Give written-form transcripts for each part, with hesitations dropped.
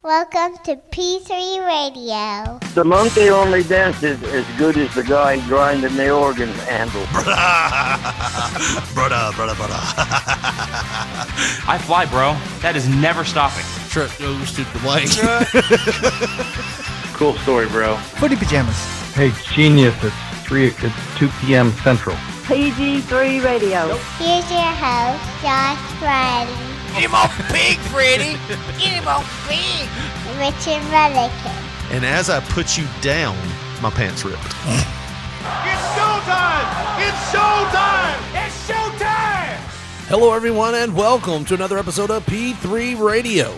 Welcome to P3 Radio. The monkey only dances as good as the guy grinding the organ handle. Brother. I fly, bro. That is never stopping. Truck goes to the blank. Cool story, bro. Footy pajamas. Hey, genius, it's 2 p.m. Central. PG3 Radio. Here's your host, Josh Friday. Get him off pig, Freddy. Get him on big. Richard Mullican. And as I put you down, my pants ripped. It's showtime! It's showtime! It's showtime! Hello, everyone, and welcome to another episode of P3 Radio.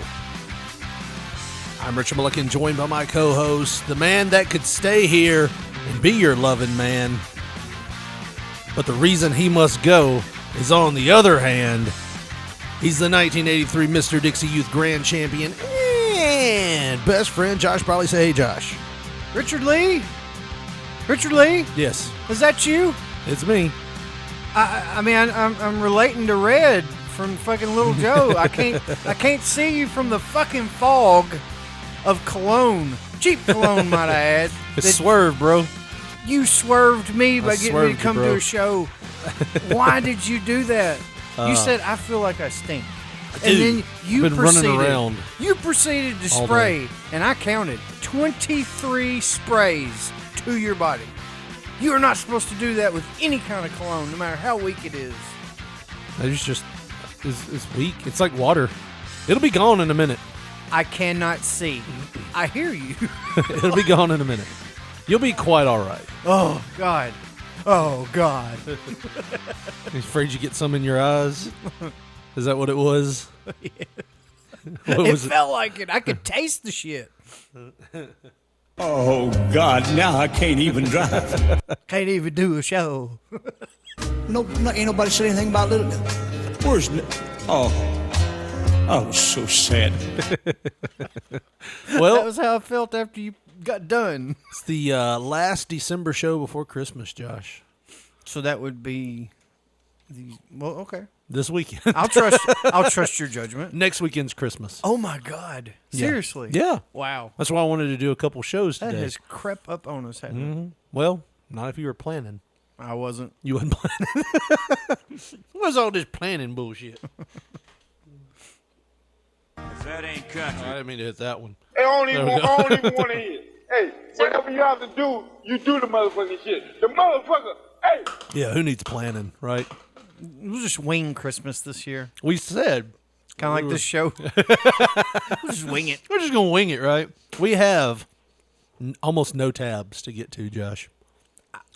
I'm Richard Mullican, joined by my co-host, the man that could stay here and be your loving man. But the reason he must go is, on the other hand, he's the 1983 Mr. Dixie Youth Grand Champion and best friend, Josh Brawley. Say hey, Josh. Richard Lee? Richard Lee? Yes, Is that you? it's me. I'm relating to Red from fucking Little Joe. I can't see you from the fucking fog of cologne. Cheap cologne, might I add. It's Swerve, bro. You swerved me by getting me to swerved you, come bro. to a show. Why did you do that? You said, I feel like I stink. And then you been running proceeded, around you proceeded to all spray, and I counted 23 sprays to your body. You are not supposed to do that with any kind of cologne, no matter how weak it is. it's weak. It's like water. It'll be gone in a minute. I cannot see. I hear you. It'll be gone in a minute. You'll be quite all right. Oh, God. Oh, God. You afraid you get some in your eyes? Is that what it was? What It was it? felt like it. I could taste the shit. Oh, God, now I can't even drive. Can't even do a show. No, ain't nobody said anything about little. Where's. Oh, so sad. That Well, was how I felt after you got done. it's the last December show before Christmas, Josh. So that would be okay. This weekend. I'll trust your judgment. Next weekend's Christmas. Oh my God! Seriously? Yeah. Wow. That's why I wanted to do a couple shows That today. has crept up on us, hasn't it? Well, not if you were planning. I wasn't. You wasn't planning. What's all this planning bullshit? That ain't I country. didn't mean to hit that one. I don't There even we want, go. I don't even want to hear. Hey, whatever you have to do, you do the motherfucking shit. The motherfucker, hey. Yeah, who needs planning, right? We'll just wing Christmas this year, We said kind of like this show. We'll just wing it. we're just going to wing it, right? We have almost no tabs to get to, Josh.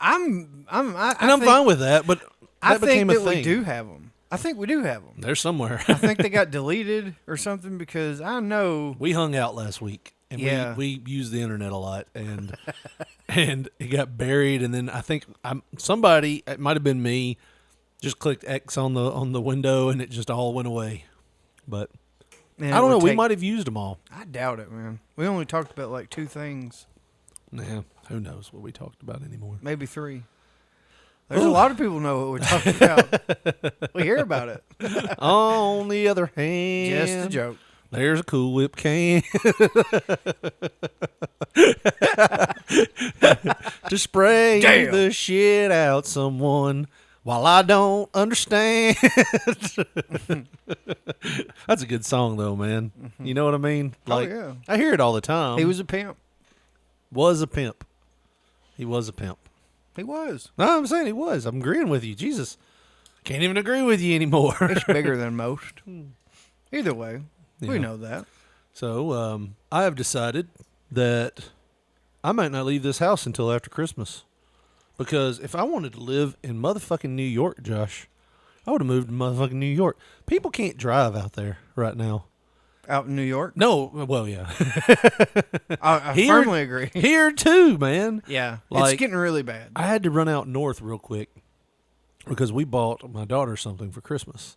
I'm fine with that, but I that became think a that thing. we do have them. I think we do have them. They're somewhere. I think they got deleted or something because I know. We hung out last week, and Yeah. we used the internet a lot, and and it got buried. And then I think somebody, it might have been me, just clicked X on the window, and it just all went away. But Man, I don't know. We might have used them all. I doubt it, man. We only talked about like 2 things, Nah, who knows what we talked about anymore? maybe 3. There's a lot of people know what we're talking about. We hear about it. On the other hand, Just a joke. there's a Cool Whip can to spray Damn. the shit out someone while I don't understand. That's a good song, though, man. You know what I mean? Like, yeah. I hear it all the time. He was a pimp. Was a pimp. He was a pimp. He was. No, I'm saying he was. I'm agreeing with you. Jesus. Can't even agree with you anymore. He's bigger than most. Either way, we Yeah. know that. So, I have decided that I might not leave this house until after Christmas. Because if I wanted to live in motherfucking New York, Josh, I would have moved to motherfucking New York. People can't drive out there right now. Out in New York? No, well, yeah. I Here- firmly agree. Here too, man. Yeah. Like- It's getting really bad. I had to run out north real quick because we bought my daughter something for Christmas.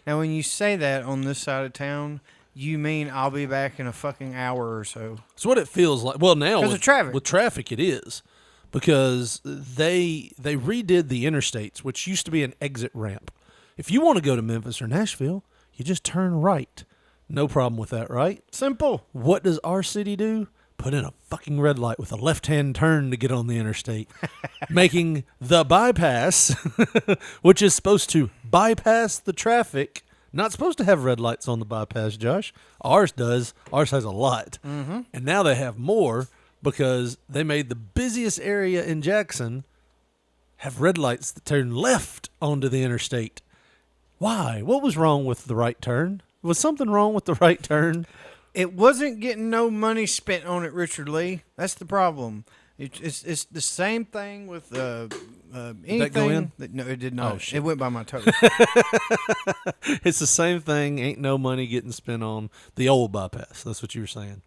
Now, when you say that on this side of town, you mean I'll be back in a fucking hour or so. It's what it feels like. Well, now 'Cause of traffic. with traffic, it is because they redid the interstates, which used to be an exit ramp. If you want to go to Memphis or Nashville, you just turn right. No problem with that, right? Simple. What does our city do? Put in a fucking red light with a left-hand turn to get on the interstate, making the bypass, which is supposed to bypass the traffic, not supposed to have red lights on the bypass, Josh. Ours does. Ours has a lot. Mm-hmm. And now they have more because they made the busiest area in Jackson have red lights that turn left onto the interstate. Why? What was wrong with the right turn? Was something wrong with the right turn? It wasn't getting no money spent on it, Richard Lee. That's the problem. It's the same thing with anything. That go in? No, it did not. Oh, shit. It went by my toe. It's the same thing. Ain't no money getting spent on the old bypass. That's what you were saying.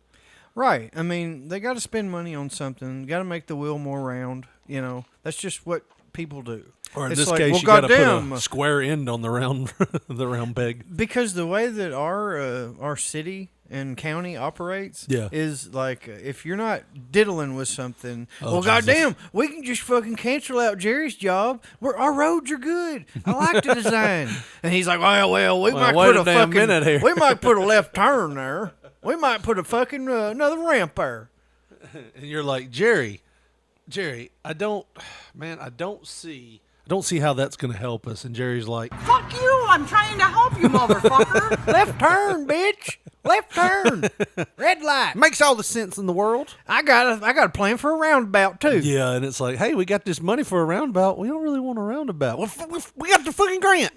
Right. I mean, they got to spend money on something. Got to make the wheel more round. You know, that's just what people do. Or in It's this like, case, well, you got to goddamn. put a square end on the round, the round peg. Because the way that our city and county operates is like if you're not diddling with something, well, Jesus. goddamn, we can just fucking cancel out Jerry's job. Our roads are good. I like the design. And he's like, well, we might wait put a damn fucking, minute here. we might put a left turn there. We might put a fucking another ramp there. And you're like, Jerry, I don't see how that's going to help us. And Jerry's like, Fuck you! I'm trying to help you, motherfucker. Left turn, bitch. Left turn. Red light. makes all the sense in the world. I got a plan for a roundabout too. Yeah, and it's like, hey, we got this money for a roundabout. We don't really want a roundabout. Well, we got the fucking grant.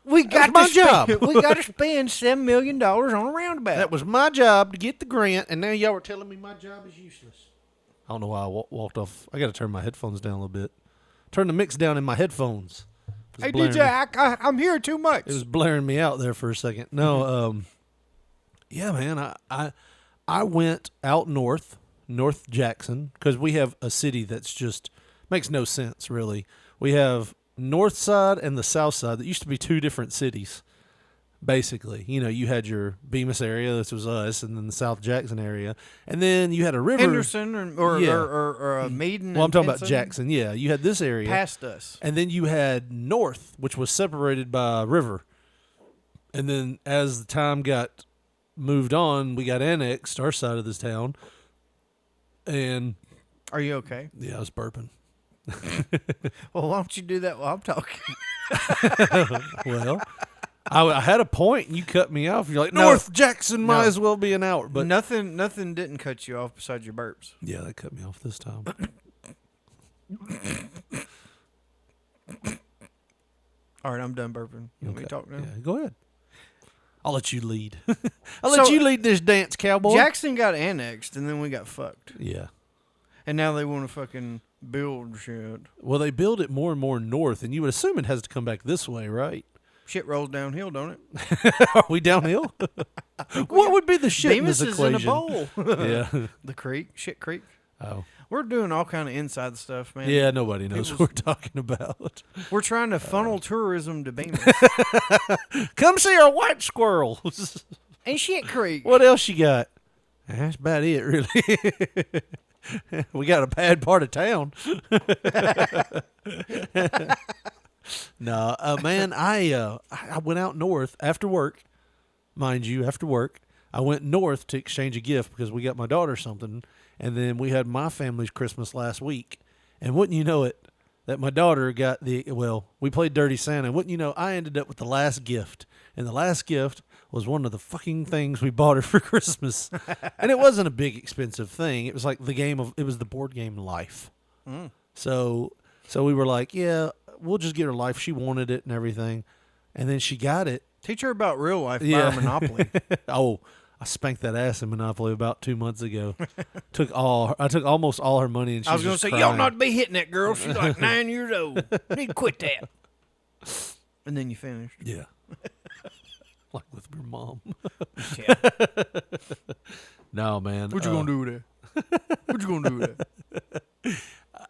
We got my to job. We got to spend $7 million on a roundabout. That was my job to get the grant, and now y'all are telling me my job is useless. I don't know why I walked off. I got to turn my headphones down a little bit. Turn the mix down in my headphones. It was Hey blaring DJ, me- I'm here too much. It was blaring me out there for a second. No, yeah, man. I went out north Jackson, because we have a city that's just makes no sense really. We have north side and the south side that used to be two different cities. Basically, you know, you had your Bemis area, this was us, and then the South Jackson area, and then you had a river. Henderson or Maiden. Well, I'm and talking about Pinson Jackson. Yeah, you had this area past us, and then you had north, which was separated by a river. And then as the time got moved on, we got annexed, our side of this town. And are you okay? yeah, I was burping. Well, why don't you do that while I'm talking? Well, I had a point, and you cut me off. You're like, No. North Jackson might No. as well be an hour. But nothing didn't cut you off besides your burps. yeah, that cut me off this time. All right, I'm done burping. You want me to talk now? Yeah, go ahead. I'll let you lead. I'll let you lead this dance, cowboy. Jackson got annexed, and then we got fucked. Yeah. And now they want to fucking build shit. Well, they build it more and more north, and you would assume it has to come back this way, right? Shit rolls downhill, don't it? Are we downhill? What would be the shit Bemis in this is in a equation? bowl. Yeah. The creek, shit creek. Oh. We're doing all kind of inside stuff, man. Yeah, nobody knows what we're talking about. We're trying to funnel tourism to Bemis. Come see our white squirrels. And shit creek. What else you got? That's about it, really. We got a bad part of town. No, man, I went out north after work, mind you, after work. I went north to exchange a gift because we got my daughter something, and then we had my family's Christmas last week. And wouldn't you know it, that my daughter got we played Dirty Santa. Wouldn't you know, I ended up with the last gift. And the last gift was one of the fucking things we bought her for Christmas. And it wasn't a big expensive thing. It was like it was the board game Life. Mm. So we were like, yeah, we'll just get her Life. She wanted it and everything. And then she got it. Teach her about real life Yeah. by Monopoly. Oh, I spanked that ass in Monopoly about 2 months ago. I took almost all her money, and she I was going going to to say, y'all not be hitting that girl. She's like 9 years old. Need to quit that. And then you finished. Yeah. Like with your mom. Yeah. No, man. What you going to do with that? What you going to do with that?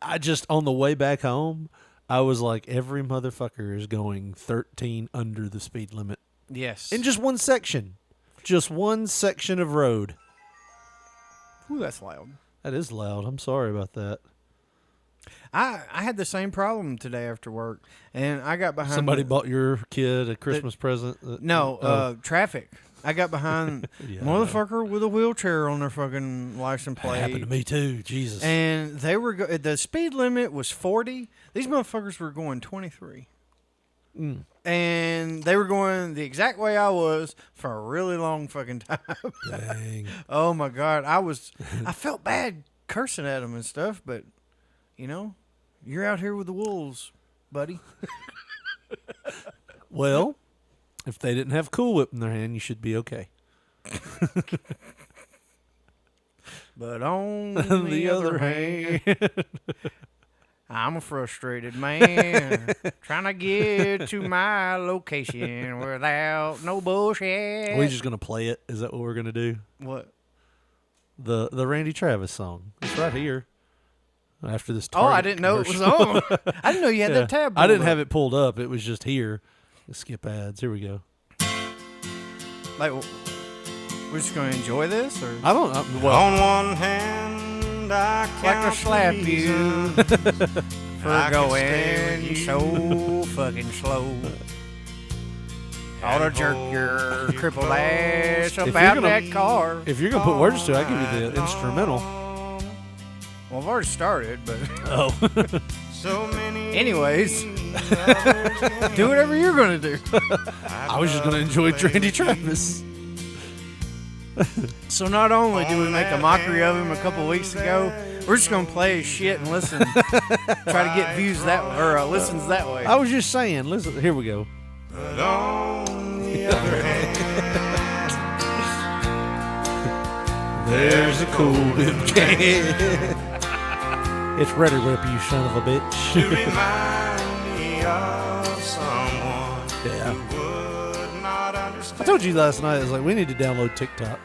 I just, on the way back home, I was like, every motherfucker is going 13 under the speed limit. Yes. In just one section. Just one section of road. Ooh, that's loud. That is loud. I'm sorry about that. I had the same problem today after work, and I got behind. Somebody bought your kid a Christmas present? No, traffic. I got behind Yeah, motherfucker with a wheelchair on their fucking license That plate. happened to me too. Jesus. And they were the speed limit was 40. These motherfuckers were going 23. And they were going the exact way I was for a really long fucking time. Dang. Oh my God. I felt bad cursing at them and stuff, but you know, you're out here with the wolves, buddy. Well, if they didn't have Cool Whip in their hand, you should be okay. But on the other hand, I'm a frustrated man trying to get to my location without no bullshit. Are we just gonna play it? Is that what we're gonna do? What? The Randy Travis song. It's right here. After this. Oh, I Target didn't know it was commercial. on. I didn't know you had that tab. I didn't pulled have up. it pulled up. It was just here. Let's skip ads. Here we go. Like, we're just gonna enjoy this, or I don't know. Well, On one hand, I like count to slap the you reasons for I can going stare at you. so fucking slow. Ought to jerk your crippled ass up If you're out gonna- that car. if you're gonna put words to it, I'll give you the instrumental. Well, I've already started, but Oh. So many anyways, do whatever you're gonna do. I was just gonna enjoy Randy Travis. So not only do we make a mockery of him a couple weeks ago, we're just gonna play his shit and listen, try to get views that way, or listens that way. I was just saying. Listen, here we go. But on the other hand, There's a Cool Whip can. It's Ready Rip, you son of a bitch. to remind me of someone Yeah. who would not understand. I told you last night, I was like, we need to download TikTok.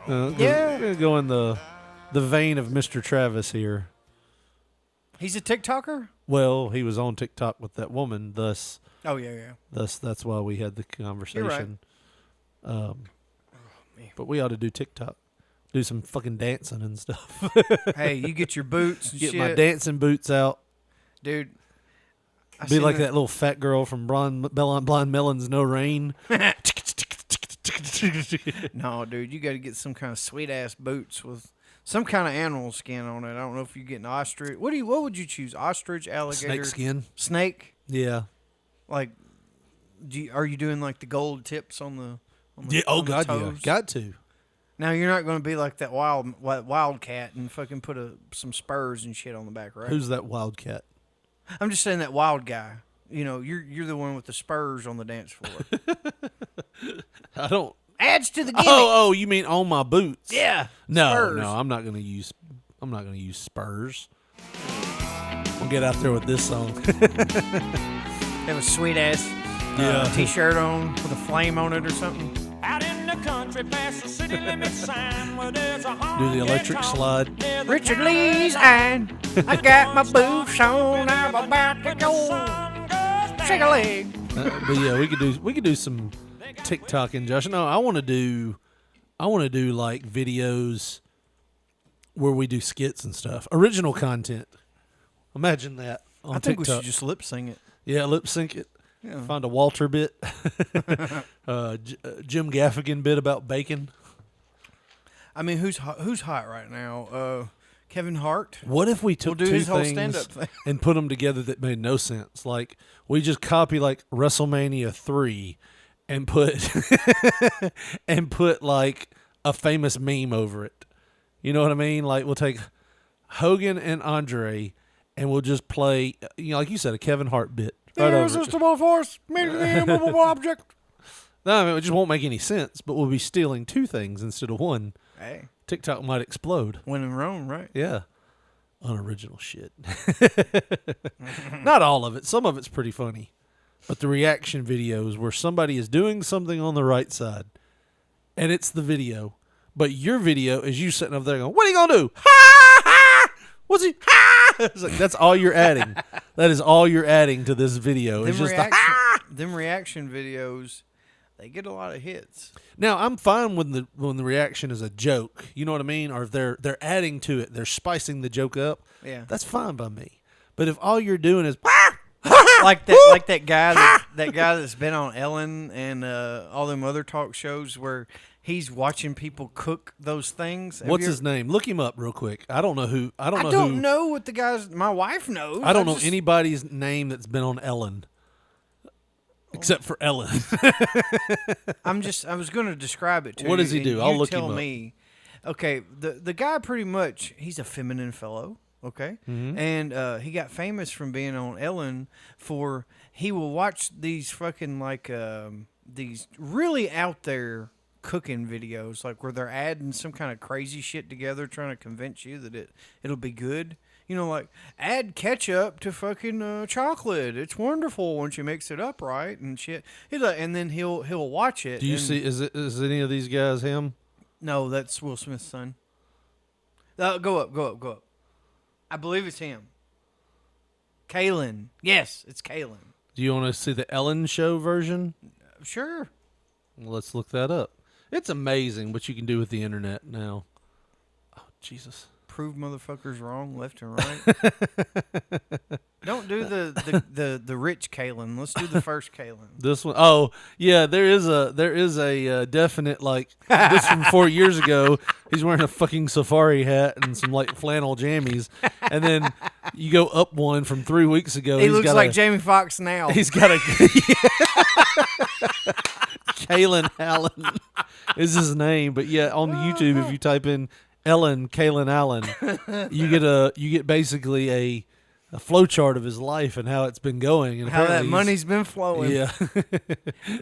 'Cause Yeah. We're going to go in the vein of Mr. Travis here. He's a TikToker? Well, he was on TikTok with that woman, thus Oh yeah. that's why we had the conversation. Oh, But we ought to do TikTok. Do some fucking dancing and stuff. Hey, you get your boots and Get shit. my dancing boots out. Dude. I Be seen like that little fat girl from Blind Melon's No Rain. No, dude, you got to get some kind of sweet ass boots with some kind of animal skin on it. I don't know if you're getting ostrich. What would you choose? Ostrich, alligator, Snake skin. snake? Yeah. Like, are you doing like the gold tips on the? Yeah. Oh on the God, yeah. toes? Got to. Now you're not going to be like that wildcat and fucking put some spurs and shit on the back, right? Who's that wildcat? I'm just saying that wild guy. You know, you're the one with the spurs on the dance floor. I don't. Adds to the gimmick. Oh, you mean on my boots? Yeah. No, Spurs. no, I'm not gonna use spurs. We'll get out there with this song. Have a sweet ass t-shirt on with a flame on it or something. Out in the country past the city limit sign where there's a Do the electric slide. Richard Lee's and I got my boots on. I'm about to go shake a leg. But yeah, we could do some TikToking, Josh. No, I want to do like videos where we do skits and stuff, original content. Imagine that on I think TikTok. we should just lip sync it. Yeah, lip sync it. Yeah. Find a Walter bit, Jim Gaffigan bit about bacon. I mean, who's hot right now? Kevin Hart. What if we took We'll do two his whole things stand-up thing. and put them together that made no sense? Like we just copy like WrestleMania 3 and put like a famous meme over it. You know what I mean? Like we'll take Hogan and Andre and we'll just play, like you said, a Kevin Hart bit. Right over it. Irresistible force, immovable object. No, I mean it just won't make any sense. But we'll be stealing two things instead of one. Hey, TikTok might explode. when in Rome, right? Yeah. Unoriginal shit. Not all of it. Some of it's pretty funny. But the reaction videos where somebody is doing something on the right side and it's the video. But your video is you sitting up there going, what are you going to do? Ha! Ha! What's he? Ha! It's like, that's all you're adding. That is all you're adding to this video. It's just them reaction videos, they get a lot of hits. Now, I'm fine when the reaction is a joke. You know what I mean? Or if they're adding to it, they're spicing the joke up. Yeah. That's fine by me. But if all you're doing is like that guy that's been on Ellen and all them other talk shows where he's watching people cook those things. What's his name? Look him up real quick. I don't know who. I don't know what the guy's. My wife knows. I don't know anybody's name that's been on Ellen. Except for Ellen. I was going to describe it to you. What does he do? I'll look him up. Tell me. Okay, the guy pretty much, he's a feminine fellow, okay? Mm-hmm. And he got famous from being on Ellen for, he will watch these fucking, like, these really out there cooking videos, like where they're adding some kind of crazy shit together trying to convince you that it'll be good. You know, like, add ketchup to fucking chocolate. It's wonderful once you mix it up right and shit. And then he'll watch it. Do you see? Is any of these guys him? No, that's Will Smith's son. Go up. I believe it's him. Kalen. Yes, it's Kalen. Do you want to see the Ellen Show version? Sure. Well, let's look that up. It's amazing what you can do with the internet now. Oh, Jesus. Prove motherfuckers wrong left and right. Don't do the rich Kalen. Let's do the first Kalen. This one, oh yeah, there is a definite, like, this from 4 years ago. He's wearing a fucking safari hat and some like flannel jammies, and then you go up one from 3 weeks ago. He looks like Jamie Foxx now. He's got a Kalen Allen is his name, but yeah, on YouTube if you type in Ellen Kalen Allen, you get basically a flow chart of his life and how it's been going and how that money's been flowing. Yeah,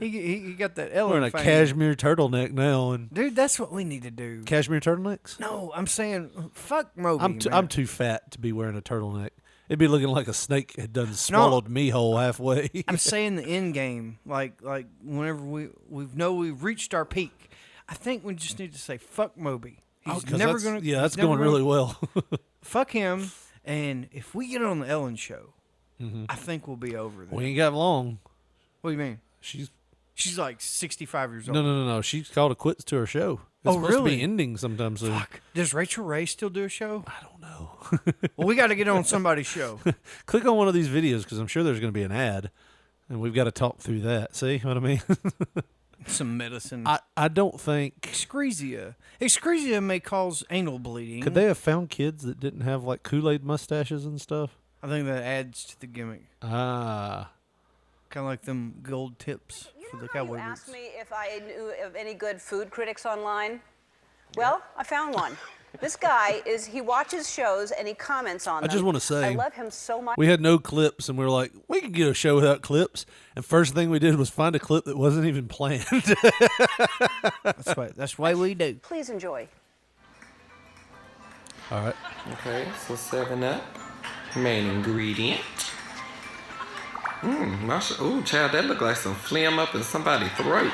he got that Ellen wearing a fame. cashmere turtleneck now, and dude, that's what we need to do. Cashmere turtlenecks? No, I'm saying fuck Moby. I'm too fat to be wearing a turtleneck. It'd be looking like a snake had done swallowed me whole halfway. I'm saying the end game, like whenever we've reached our peak, I think we just need to say fuck Moby. He's never gonna. Yeah, that's going really well. Fuck him, and if we get on the Ellen Show, I think we'll be over there. We ain't got long. What do you mean? She's like 65 years old. No. She's called it quits to her show. It's supposed to be ending sometime soon. Fuck. Does Rachel Ray still do a show? I don't know. Well, we got to get on somebody's show. Click on one of these videos because I'm sure there's going to be an ad, and we've got to talk through that. See what I mean? Some medicine. I don't think Excresia. Excresia may cause anal bleeding. Could they have found kids that didn't have like Kool-Aid mustaches and stuff? I think that adds to the gimmick. Ah. Kind of like them gold tips for the cowboy boots. You asked me if I knew of any good food critics online. Well, I found one. This guy he watches shows and he comments on them. I just want to say, I love him so much. We had no clips, and we were like, we can get a show without clips. And first thing we did was find a clip that wasn't even planned. That's why we do. Please enjoy. All right. Okay, so 7-Up, main ingredient. Ooh, child, that look like some phlegm up in somebody's throat.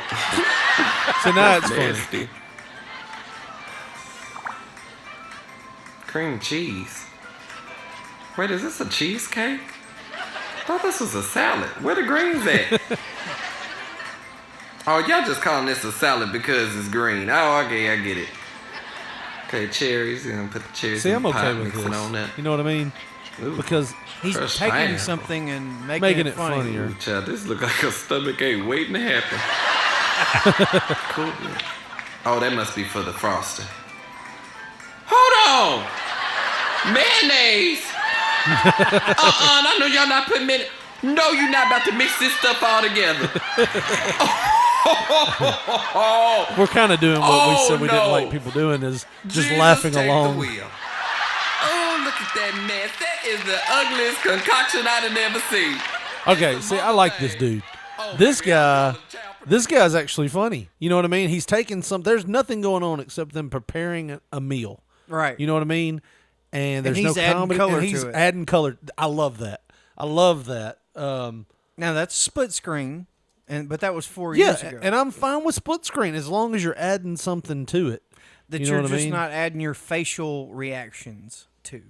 So now it's nasty. Cream cheese. Wait, is this a cheesecake? I thought this was a salad. Where the greens at? Oh, y'all just calling this a salad because it's green. Oh, okay, I get it. Okay, cherries. You're gonna put the cherries in the pot, okay with mixing this. on that. You know what I mean? Ooh, because he's taking pineapple. something and making it funnier. Ooh, child, this look like a stomach ache waiting to happen. Cool. Oh, that must be for the frosting. Hold on! Mayonnaise! I know y'all not putting mayonnaise. No, you're not about to mix this stuff all together. We're kind of doing what we said we didn't like people doing, is just Jesus, laughing take along. The wheel. Oh, look at that mess. That is the ugliest concoction I've ever seen. Okay, see, I like this dude. This guy's actually funny. You know what I mean? He's taking there's nothing going on except them preparing a meal. Right. You know what I mean? And there's he's no adding comedy. color And he's to it. adding color. I love that. Now that's split screen, but that was 4 years ago. And I'm fine with split screen as long as you're adding something to it. That you know you're what I just mean? not adding your facial reactions to.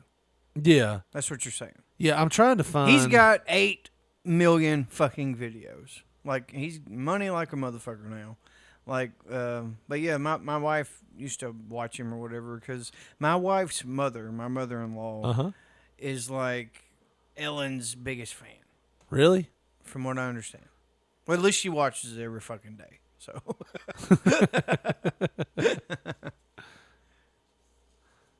Yeah. That's what you're saying. Yeah, I'm trying to find. He's got 8 million fucking videos. Like, he's money like a motherfucker now. Like, but yeah, my wife used to watch him or whatever because my wife's mother, my mother-in-law, is like Ellen's biggest fan. Really? From what I understand. Well, at least she watches it every fucking day. So.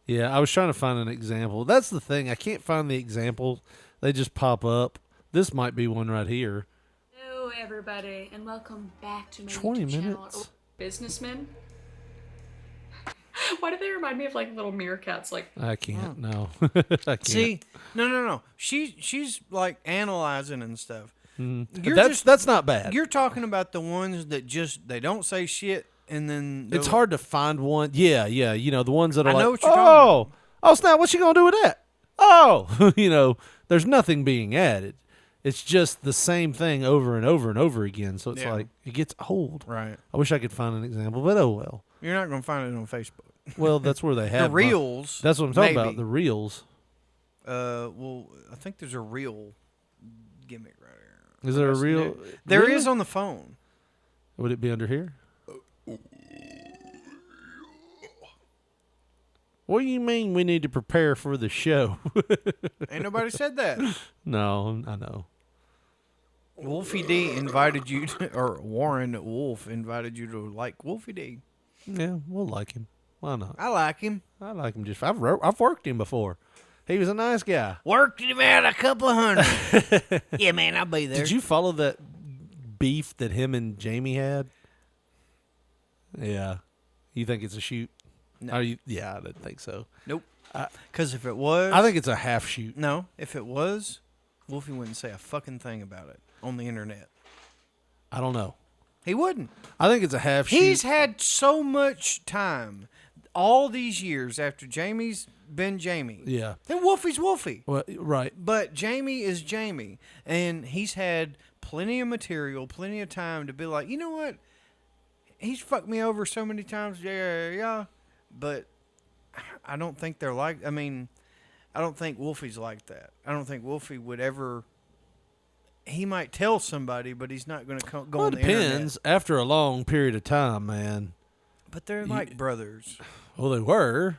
Yeah, I was trying to find an example. That's the thing. I can't find the examples. They just pop up. This might be one right here. Hello, everybody, and welcome back to my 20 YouTube channel. minutes. Businessmen. Why do they remind me of like little meerkats? Like I can't. No, I can't. See, no. She's like analyzing and stuff. That's not bad. You're talking about the ones that just they don't say shit, and then It's hard to find one. Yeah. You know, the ones that are I know like, what you're talking oh, snap, what's she going to do with that? Oh, you know, there's nothing being added. It's just the same thing over and over and over again. So it's like, it gets old. Right. I wish I could find an example, but oh well. You're not going to find it on Facebook. Well, that's where they have the reels. That's what I'm talking maybe. about, the reels. Well, I think there's a reel gimmick right here. Is there a reel? There Really? is on the phone. Would it be under here? What do you mean we need to prepare for the show? Ain't nobody said that. No, I know. Wolfie D invited you to, or Warren Wolf invited you to like Wolfie D. Yeah, we'll like him. Why not? I like him. I like him just. I've worked him before. He was a nice guy. Worked him out a couple hundred. Yeah, man, I'll be there. Did you follow that beef that him and Jamie had? Yeah. You think it's a shoot? No. Yeah, I didn't think so. Nope. Because if it was... I think it's a half shoot. No, if it was, Wolfie wouldn't say a fucking thing about it on the internet. I don't know. He wouldn't. I think it's a half shoot. He's had so much time all these years after Jamie's been Jamie. Yeah. Then Wolfie's Wolfie. Well, right. But Jamie is Jamie. And he's had plenty of material, plenty of time to be like, you know what? He's fucked me over so many times. Yeah. But I don't think they're like, I don't think Wolfie's like that. I don't think Wolfie would ever... He might tell somebody, but he's not going to go on the internet. It depends. After a long period of time, man. But they're like brothers. Well, they were.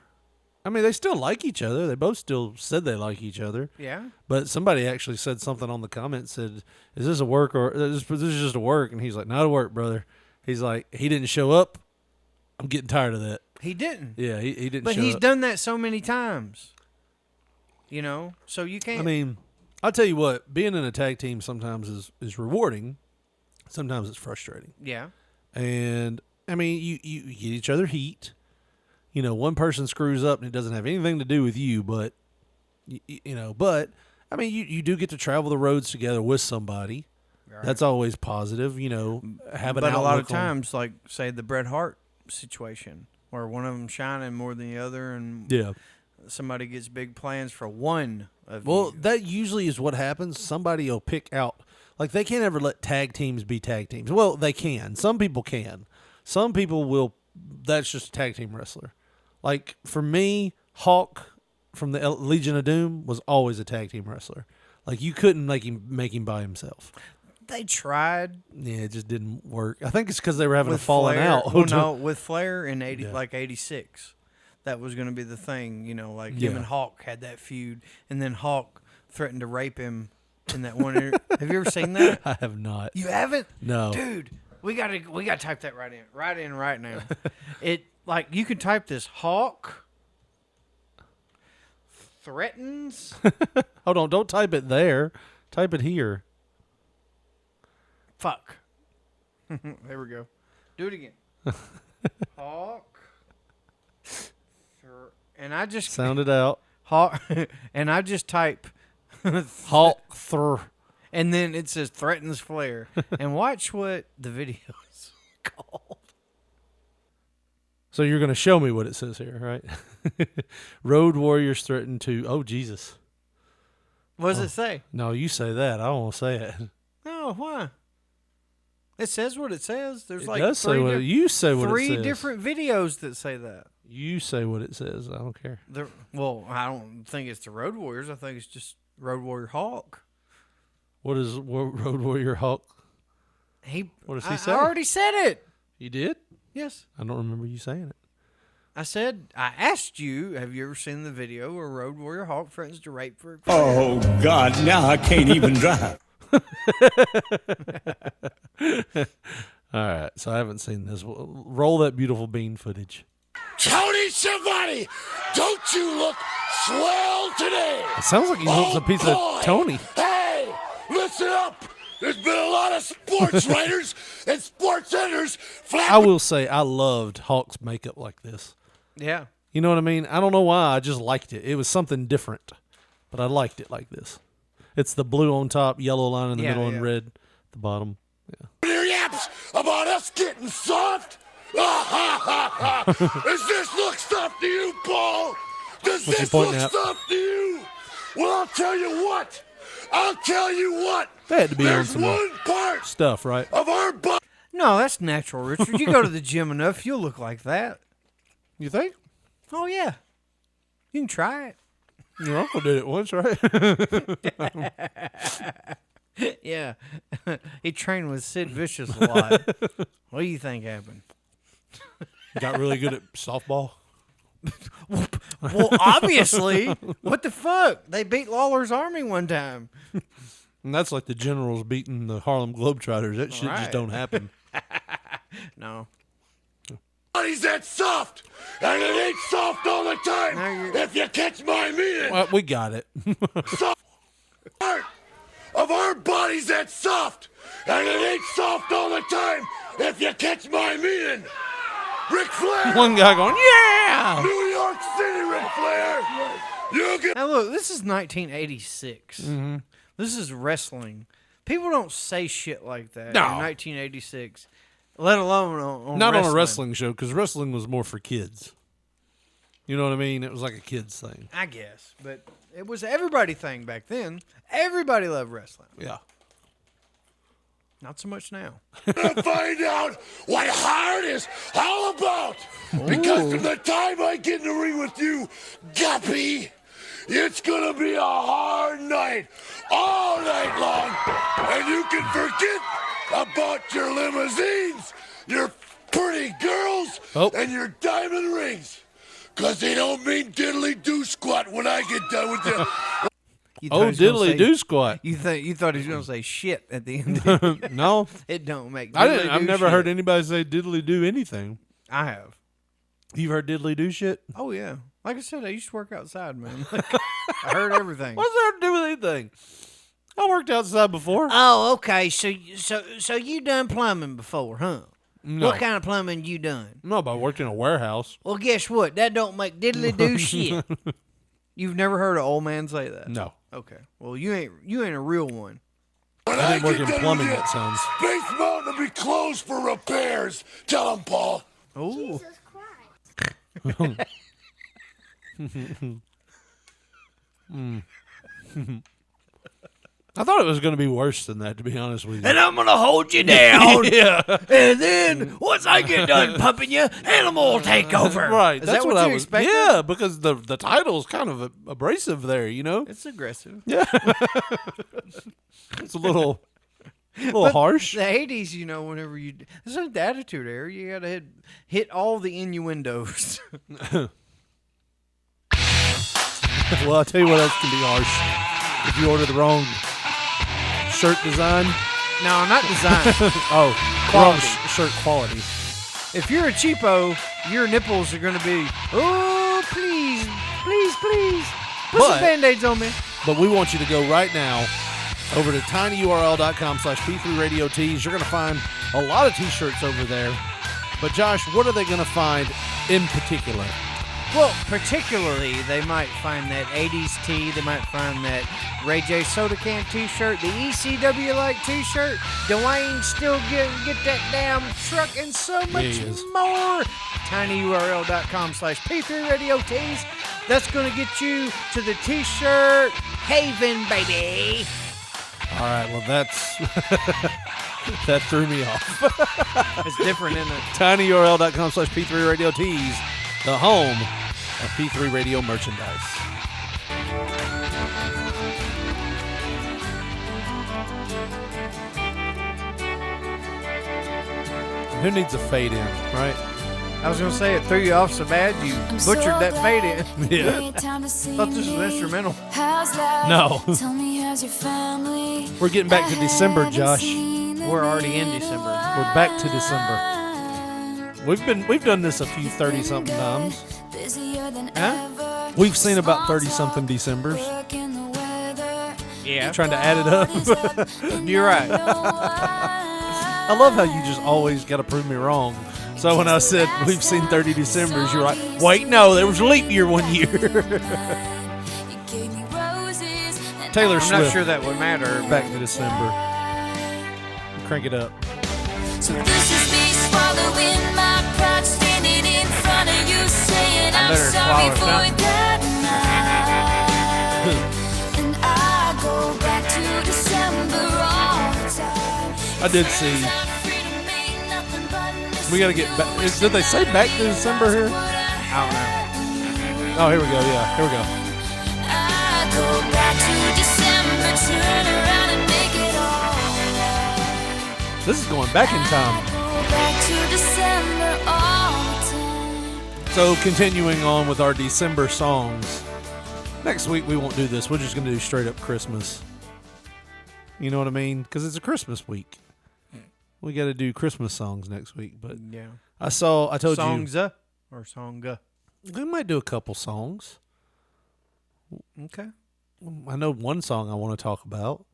I mean, they still like each other. They both still said they like each other. Yeah. But somebody actually said something on the comment, said, is this a work or this is just a work? And he's like, not a work, brother. He's like, he didn't show up. I'm getting tired of that. He didn't. Yeah, he didn't show up. But he's done that so many times. You know? So you can't. I mean, I'll tell you what, being in a tag team sometimes is rewarding. Sometimes it's frustrating. Yeah. And, I mean, you get each other heat. You know, one person screws up and it doesn't have anything to do with you, but, but, I mean, you do get to travel the roads together with somebody. Right. That's always positive, have an But a lot of outlook on- times, like, say, the Bret Hart situation, where one of them shining more than the other, and somebody gets big plans for one of Well, you. that usually is what happens. Somebody will pick out. Like, they can't ever let tag teams be tag teams. Well, they can. Some people can. Some people will. That's just a tag team wrestler. Like, for me, Hawk from the Legion of Doom was always a tag team wrestler. Like, you couldn't make him by himself. They tried. Yeah, it just didn't work. I think it's because they were having with a falling Flair. out. Well, no, with Flair in 86. That was going to be the thing, like him and Hawk had that feud, and then Hawk threatened to rape him in that one. Have you ever seen that? I have not. You haven't? No, dude. We gotta type that right now. It like you can type this Hawk threatens. Hold on, don't type it there. Type it here. Fuck. There we go. Do it again. Hawk. And I just sound it out. Hawk. And I just type Hawk and then it says threatens Flair. And watch what the video is called. So you're going to show me what it says here, right? Road Warriors threaten to... Oh, Jesus. What does it say? No, you say that. I won't say it. No, why? It says what it says. There's It does say what you say what it three says. different videos that say that. You say what it says. I don't care. Well, I don't think it's the Road Warriors. I think it's just Road Warrior Hawk. What is Road Warrior Hawk? What does he say? I already said it. You did? Yes. I don't remember you saying it. I asked you, have you ever seen the video where Road Warrior Hawk threatens to rape for... Oh, God, now I can't even drive. All right, so I haven't seen this. Roll that beautiful bean footage. Tony Schiavone, don't you look swell today? It sounds like he wants a piece of Tony. Hey, listen up. There's been a lot of sports writers and sports editors. I will say I loved Hawk's makeup like this. Yeah. You know what I mean? I don't know why. I just liked it. It was something different, but I liked it like this. It's the blue on top, yellow line in the middle, and red at the bottom. Yeah. Your yaps about us getting soft? Does this look soft to you, Paul? Does this look soft to you? Well, I'll tell you what. They had to be on some one part stuff, right? of our body. No, that's natural, Richard. You go to the gym enough, you'll look like that. You think? Oh, yeah. You can try it. Your uncle did it once, right? Yeah. He trained with Sid Vicious a lot. What do you think happened? Got really good at softball. Well, obviously. What the fuck? They beat Lawler's Army one time. And that's like the Generals beating the Harlem Globetrotters. That shit just don't happen. No. Body's that soft, and it ain't soft all the time. If you catch my meaning. Well, we got it. Soft part of our body's that soft, and it ain't soft all the time. If you catch my meaning. Ric Flair. One guy going, yeah! New York City, Ric Flair. You get. Now look, this is 1986. Mm-hmm. This is wrestling. People don't say shit like that No. in 1986, let alone on Not wrestling. on a wrestling show, because wrestling was more for kids. You know what I mean? It was like a kid's thing. I guess, but it was everybody thing back then. Everybody loved wrestling. Yeah. Not so much now. To find out what hard is all about. Because from the time I get in the ring with you, Guppy, it's going to be a hard night all night long. And you can forget about your limousines, your pretty girls, and your diamond rings. Because they don't mean diddly-do squat when I get done with you. Diddly do squat. You thought he was going to say shit at the end? No, it don't make. I've never heard anybody say diddly do anything. I have. You've heard diddly do shit? Oh yeah. Like I said, I used to work outside, man. Like, I heard everything. What's that to do with anything? I worked outside before. Oh, okay. So you done plumbing before, huh? No. What kind of plumbing you done? No, but I worked in a warehouse. Well, guess what? That don't make diddly do shit. You've never heard an old man say that? No. Okay. Well, you ain't a real one. I didn't work in plumbing, that sounds. Space Mountain will be closed for repairs. Tell him, Paul. Oh. I thought it was going to be worse than that, to be honest with you. And I'm going to hold you down. Yeah. And then, once I get done pumping you, animal will take over. Right. Is That's that what I you was. expected? Yeah, because the title's kind of abrasive there, you know? It's aggressive. Yeah. It's a little But harsh. The 80s, you know, whenever you... This is the Attitude Era. You got to hit all the innuendos. Well, I'll tell you what else can be harsh. If you order the wrong shirt design. No, not design. Wrong shirt quality. If you're a cheapo, your nipples are going to be, oh, please, please, please. Put some Band-Aids on me. But we want you to go right now over to tinyurl.com/P3RadioTees. You're going to find a lot of t-shirts over there. But Josh, what are they going to find in particular? Well, particularly, they might find that 80s tee. They might find that Ray J Soda Can t-shirt, the ECW Light t-shirt. Dwayne still get that damn truck and so much more. tinyurl.com/P3RadioTees. That's going to get you to the t-shirt haven, baby. All right, well, that's... that threw me off. It's different, isn't it? tinyurl.com/P3RadioTees, the home of P3 Radio merchandise. Who needs a fade in, right? I was gonna say it threw you off so bad you butchered that fade in. Yeah. Thought this was instrumental. No. We're getting back to December, Josh. We're already in December. We're back to December. We've done this a few 30-something times. Huh? We've seen about 30-something Decembers. Yeah. Trying to add it up. You're right. I love how you just always got to prove me wrong. So when I said we've seen 30 Decembers, you're like, wait, no, there was a leap year one year. Taylor Swift. I'm not sure that would matter. Back to December. Crank it up. So this is me swallowing my pride, standing in front of you, saying I'm sorry for that night. And I go back to December all the time. I did see. We got to get back. Did they say back to December here? I don't know. Oh, here we go. Yeah, here we go. I go back to December, turn around and make it all right. This is going back in time. Back to December all the time. So continuing on with our December songs. Next week we won't do this. We're just going to do straight up Christmas. You know what I mean? Because it's a Christmas week. We got to do Christmas songs next week. But yeah, I told you. Songsa or songa? We might do a couple songs. Okay. I know one song I want to talk about.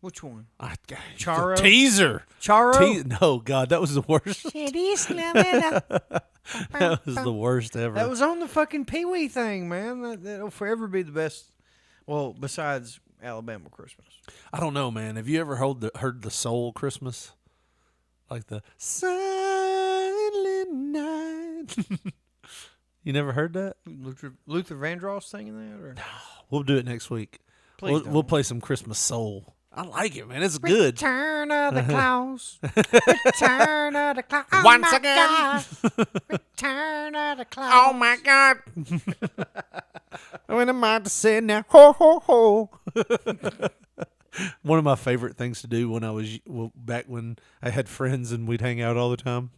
Which one? Charo? Teaser. Charo? No, God, that was the worst. That was the worst ever. That was on the fucking Pee Wee thing, man. That'll forever be the best. Well, besides Alabama Christmas. I don't know, man. Have you ever heard the Soul Christmas? Like the Silent Night. You never heard that? Luther Vandross singing that? Or? No, we'll do it next week. Please We'll play some Christmas soul. I like it, man. It's good. Return of the Claus. Return of the Claus. Oh Once my again. God. Return of the Claus. Oh my God. When am I to say now? Ho, ho, ho. One of my favorite things to do when I was back when I had friends and we'd hang out all the time.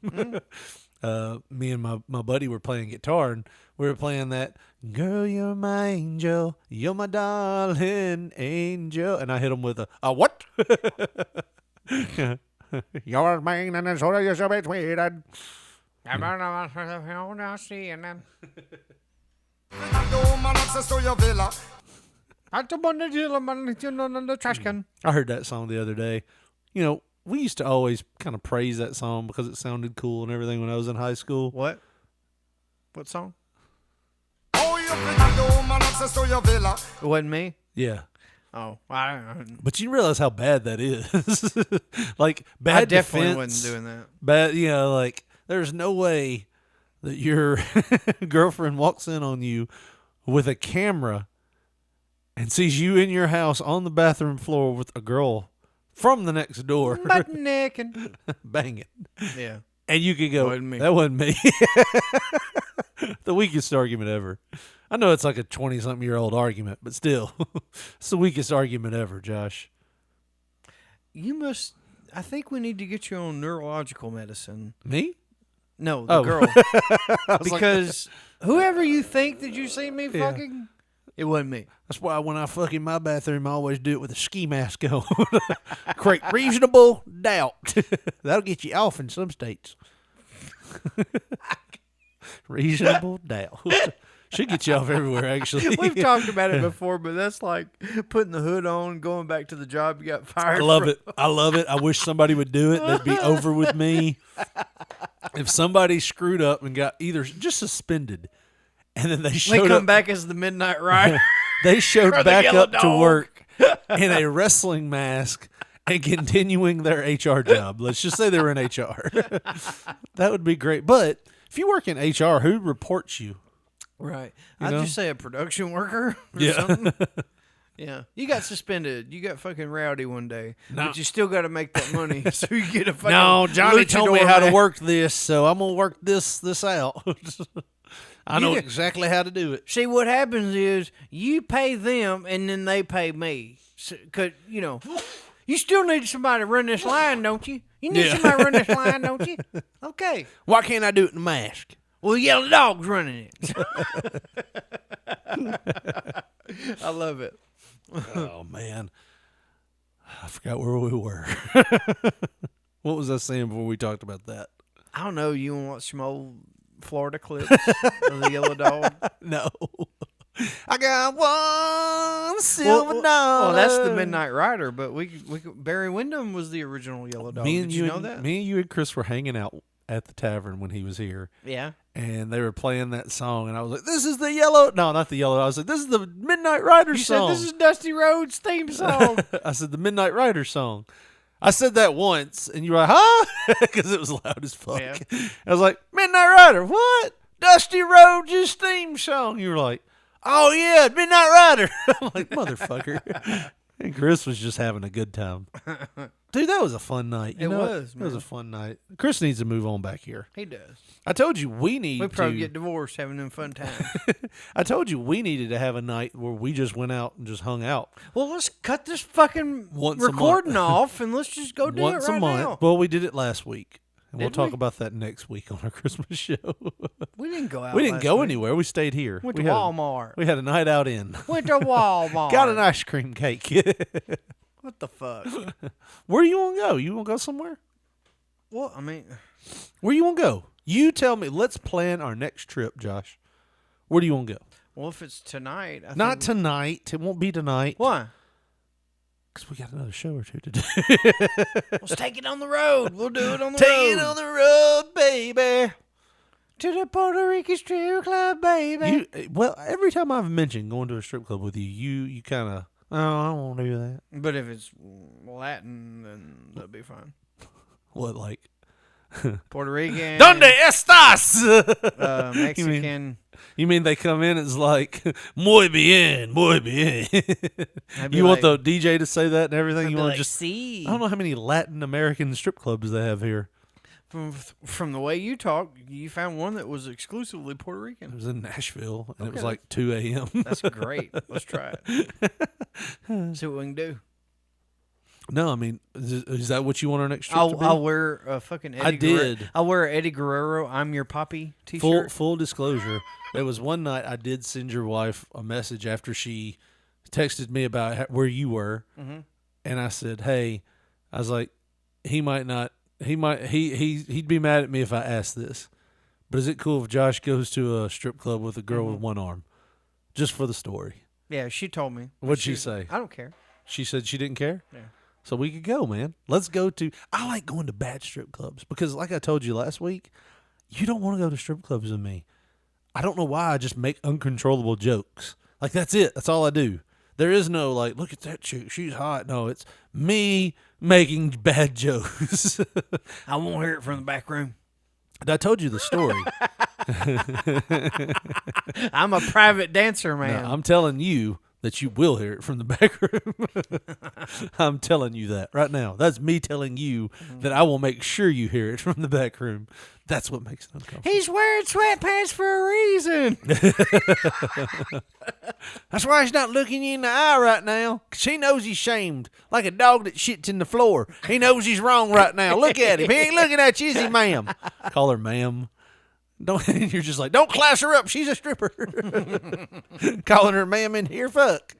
Me and my buddy were playing guitar and we were playing that "Girl, You're My Angel, You're My Darling Angel," and I hit him with a what? You're mine and so you shall be treated. I heard that song the other day. You know, we used to always kind of praise that song because it sounded cool and everything when I was in high school. What song? It wasn't me? Yeah. Oh, I don't know. But you realize how bad that is. Like, bad I definitely defense, wasn't doing that. Bad, you know, like, there's no way that your girlfriend walks in on you with a camera and sees you in your house on the bathroom floor with a girl from the next door. Butt naked. Banging. Yeah. And you could go, Wasn't me. that wasn't me. The weakest argument ever. I know it's like a 20-something-year-old argument, but still, it's the weakest argument ever, Josh. I think we need to get you on neurological medicine. Me? No, the girl. Because whoever you think that you see me fucking, it wasn't me. That's why when I fuck in my bathroom, I always do it with a ski mask on. Create reasonable doubt. That'll get you off in some states. Reasonable doubt. Should get you off everywhere, actually. We've talked about it before, but that's like putting the hood on, going back to the job you got fired I love from. it. I love it. I wish somebody would do it. They'd be over with me. If somebody screwed up and got either just suspended, and then they showed come up, back as the Midnight Rider. they showed Or the back Yellow up to Dog. work in a wrestling mask and continuing their HR job. Let's just say they were in HR. That would be great. But if you work in HR, who reports you? Right. You I'd know? just say a production worker or Yeah. something. Yeah. You got suspended. You got fucking rowdy one day. No. But you still got to make that money so you get a fucking No, Johnny told me how to match. work this, so I'm going to work this out. I know You- exactly how to do it. See, what happens is you pay them and then they pay me. Because, you know, you still need somebody to run this line, don't you? You need Yeah. somebody to run this line, don't you? Okay. Why can't I do it in the mask? Well, yellow dog's running it. I love it. Oh man, I forgot where we were. What was I saying before we talked about that? I don't know. You want to watch some old Florida clips of the yellow dog? No. I got one silver dollar. Well, that's the Midnight Rider, but Barry Windham was the original yellow dog. Did you know that? Me and you and Chris were hanging out at the tavern when he was here. Yeah. And they were playing that song, and I was like, "This is the yellow." No, not the yellow. I was like, "This is the Midnight Rider song." You said this is Dusty Rhodes' theme song. I said the Midnight Rider song. I said that once, and you were like, "Huh?" Because it was loud as fuck. Yeah. I was like, "Midnight Rider, what? Dusty Rhodes' theme song?" You were like, "Oh yeah, Midnight Rider." I'm like, "Motherfucker." And Chris was just having a good time. Dude, that was a fun night. It was, It was a fun night. Chris needs to move on back here. He does. I told you we need We probably to get divorced having them fun times. I told you we needed to have a night where we just went out and just hung out. Well, let's cut this fucking Once a recording month. off and let's just go do Once it right a month. now. Well, we did it last week. And we'll Did talk we? about that next week on our Christmas show. We didn't go out. We didn't last go week. anywhere. We stayed here. Went we to had Walmart. We had a night out in. Went to Walmart. Got an ice cream cake. What the fuck? Where you want to go? You want to go somewhere? Well, I mean, Where you want to go? You tell me. Let's plan our next trip, Josh. Where do you want to go? well, if it's tonight, I Not think tonight. It won't be tonight. Why? Because we got another show or two to do. Let's take it on the road. We'll do it on the road. Take it on the road, baby. To the Puerto Rican strip club, baby. Well, every time I've mentioned going to a strip club with you, you kind of, oh, I don't want to do that. But if it's Latin, then that'll be fine. What, like? Puerto Rican. ¿Dónde estás? Mexican. You mean they come in, it's like, muy bien, muy bien. You want the DJ to say that and everything? You want to just see? I don't know how many Latin American strip clubs they have here. From the way you talk, you found one that was exclusively Puerto Rican. It was in Nashville, and it was Okay. like 2 a.m. That's great. Let's try it. See what we can do. No, I mean, is that what you want our next trip to be? I'll wear a fucking Eddie I did. I'll wear a Eddie Guerrero, I'm Your Poppy t-shirt. Full disclosure, there was one night I did send your wife a message after she texted me about where you were, Mhm. and I said, "Hey," I was like, he'd be mad at me if I asked this, but is it cool if Josh goes to a strip club with a girl with one arm, just for the story?" Yeah, she told me. What'd she say? I don't care. She said she didn't care? Yeah. So we could go, man. Let's go to... I like going to bad strip clubs because, like I told you last week, you don't want to go to strip clubs with me. I don't know why. I just make uncontrollable jokes. Like, that's it. That's all I do. There is no, like, look at that chick. She's hot. No, it's me making bad jokes. I won't hear it from the back room. I told you the story. I'm a private dancer, man. No, I'm telling you that you will hear it from the back room. I'm telling you that right now. That's me telling you that I will make sure you hear it from the back room. That's what makes it uncomfortable. He's wearing sweatpants for a reason. That's why he's not looking you in the eye right now. Because he knows he's shamed. Like a dog that shits in the floor. He knows he's wrong right now. Look at him. He ain't looking at you, is he, ma'am? Call her ma'am. Don't. You're just like, don't class her up. She's a stripper. Calling her ma'am in here, fuck.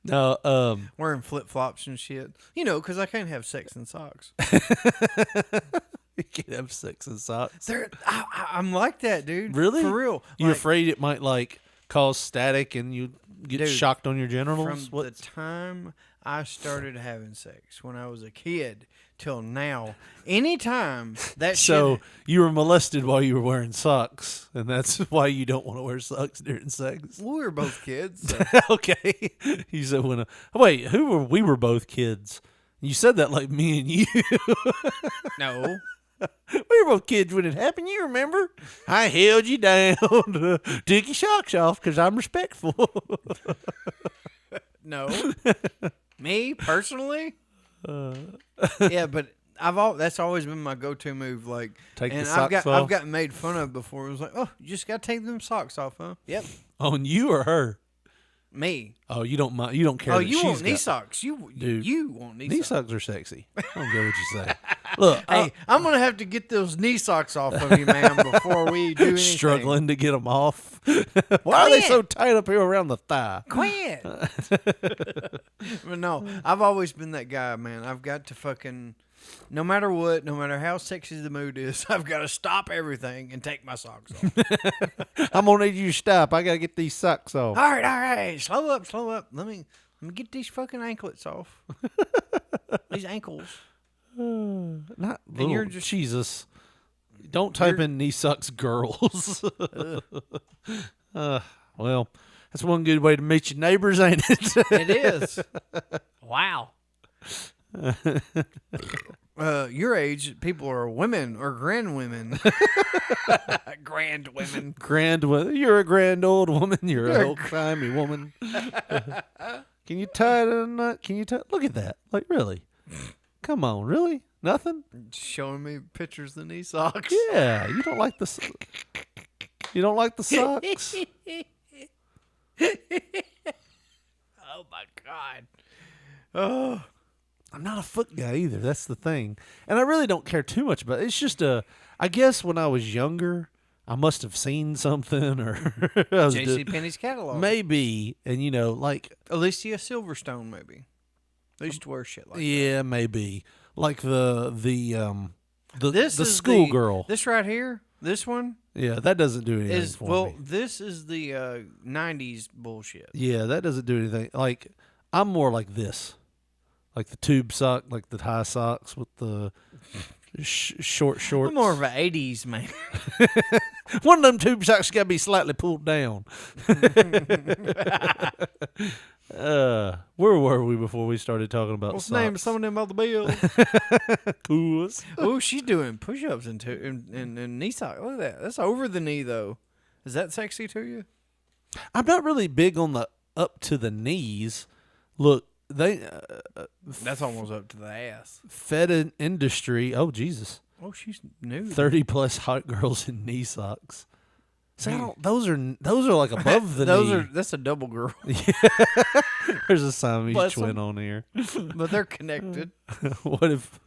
No, wearing flip-flops and shit. You know, because I can't have sex in socks. You can't have sex in socks. I'm like that, dude. Really? For real. You're Like, afraid it might, like, cause static and you get dude, shocked on your genitals? From the time I started having sex when I was a kid till now, anytime that So shit... you were molested while you were wearing socks, and that's why you don't want to wear socks during sex. We were both kids. So. Okay. You said wait, we were both kids. You said that like me and you. No. We were both kids when it happened. You remember? I held you down, took your socks off because I'm respectful. No. Me personally? Yeah, but that's always been my go-to move. Like, Take and the socks off? I've gotten made fun of before. It was like, oh, you just got to take them socks off, huh? Yep. On you or her? Me. Oh, you don't mind. You don't care. Oh, that you she's want knee got- socks? You Dude, you want knee knee socks? socks are sexy. I don't care what you say. Look, Hey, I'm gonna have to get those knee socks off of you, man, before we do anything. Struggling to get them off. Why are they so tight up here around the thigh? Quit. But no, I've always been that guy, man. I've got to fucking, no matter what, no matter how sexy the mood is, I've got to stop everything and take my socks off. I'm gonna need you to stop. I gotta get these socks off. All right. Slow up. Let me get these fucking anklets off. These ankles. Not And little. you're just- Jesus. Don't type in knee sucks girls. Well, that's one good way to meet your neighbors, ain't it? It is. Wow. Your age, people are women or grand women. Grand women. You're a grand old woman. You're an old-timey woman. Can you tie it in a knot? Look at that. Like, really? Come on, really? Nothing? Showing me pictures of the knee socks. Yeah, you don't like the You don't like the socks? Oh my God. Oh, I'm not a foot guy either. That's the thing. And I really don't care too much about it. It's just I guess when I was younger, I must have seen something or J.C. Penney's catalog. Maybe. And like Alicia Silverstone, maybe. They used to wear shit like that. Yeah, maybe. Like the This is schoolgirl. This right here, this one Yeah, that doesn't do anything for me. this is the 90s bullshit. Yeah, that doesn't do anything. Like, I'm more like this. Like the tube sock, like the high socks with the short shorts. I'm more of an 80s man. One of them tube socks got to be slightly pulled down. Where were we before we started talking about What's socks? the name of some of them other bills? Coolest. Oh, she's doing push-ups and knee socks. Look at that. That's over the knee, though. Is that sexy to you? I'm not really big on the up to the knees. Look, they That's almost up to the ass. Fed industry. Oh Jesus. Oh, she's new. 30+ hot girls in knee socks. See, those are like above the knee. That's a double girl. There's a Siamese Bless twin them. on here. But they're connected. What if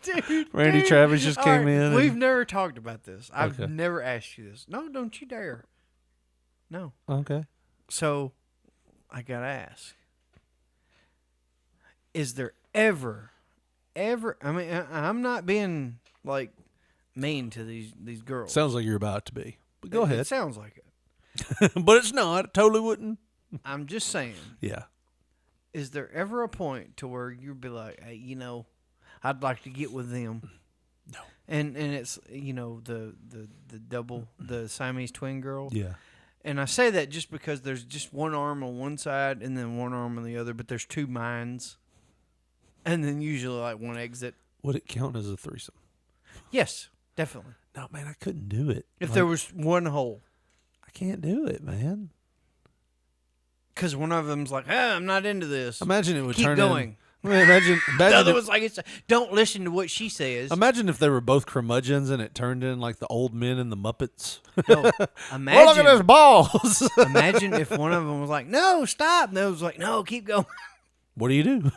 Dude, Randy Travis just All came right, in? We've never talked about this. I've Okay. never asked you this. No, don't you dare. No. Okay. So, I gotta ask: is there ever? I mean, I'm not being like mean to these girls. Sounds like you're about to be. But go ahead. It sounds like it. But it's not. It totally wouldn't. I'm just saying. Yeah. Is there ever a point to where you'd be like, hey, I'd like to get with them? No. And it's the double, the Siamese twin girl. Yeah. And I say that just because there's just one arm on one side and then one arm on the other, but there's two minds, and then usually like one exit. Would it count as a threesome? Yes, definitely. No, man, I couldn't do it. If there was one hole. I can't do it, man. Because one of them's like, I'm not into this. Imagine it would Keep turn going. Imagine The other it- was like, don't listen to what she says. Imagine if they were both curmudgeons and it turned in like the old men in the Muppets. No, Well, look at his balls. Imagine if one of them was like, no, stop. And the other was like, no, keep going. What do you do?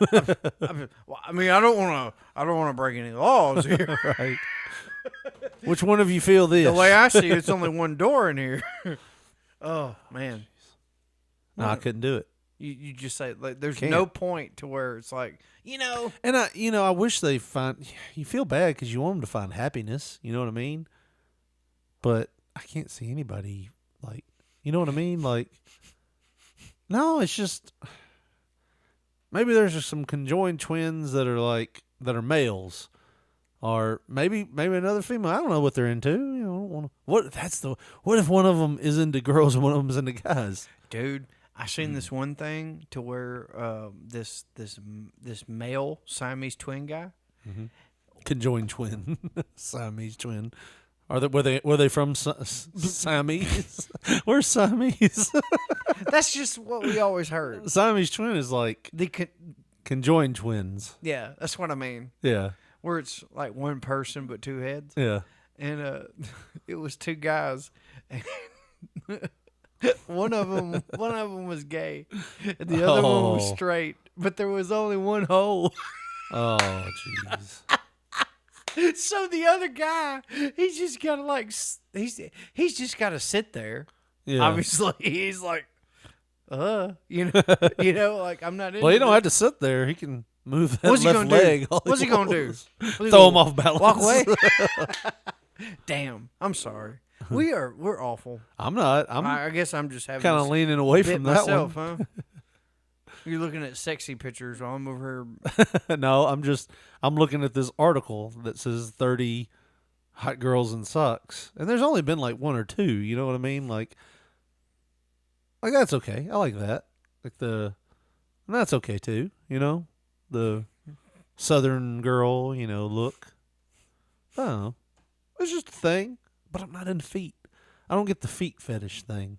I mean, I don't want to break any laws here. Right. Which one of you feel this? The way I see it, it's only one door in here. Oh man, no, I couldn't do it. You just say like, there's Can't. no point to where it's like, And I wish they find. You feel bad because you want them to find happiness. You know what I mean? But I can't see anybody like. You know what I mean? Like, no, it's just maybe there's just some conjoined twins that are males, or maybe another female. I don't know what they're into. What if one of them is into girls and one of them is into guys? dude, I seen this one thing to where this male Siamese twin guy, Conjoined twin, Siamese twin. Were they from Siamese? Where's Siamese? That's just what we always heard. Siamese twin is like The conjoined twins. yeah, that's what I mean. Yeah, Where it's like one person but two heads. yeah. And it was two guys. One of them was gay, and the other one was straight. But there was only one hole. Oh, jeez. So the other guy, he's just gotta he's just gotta sit there. Yeah. Obviously, he's like, you know, like I'm not. Well, he don't have to sit there. He can move that What's he left gonna do? leg. What's he gonna do? Throw him off balance. Walk away. Damn, I'm sorry. We're awful. I'm not. I guess I'm just having kind of leaning away from that myself, one. huh? You're looking at sexy pictures while I'm over here. No, I'm looking at this article that says 30 hot girls in socks, and there's only been like one or two. You know what I mean? Like that's okay. I like that. And that's okay too. You know, the Southern girl. You know, look. I don't know. It's just a thing, but I'm not into feet. I don't get the feet fetish thing.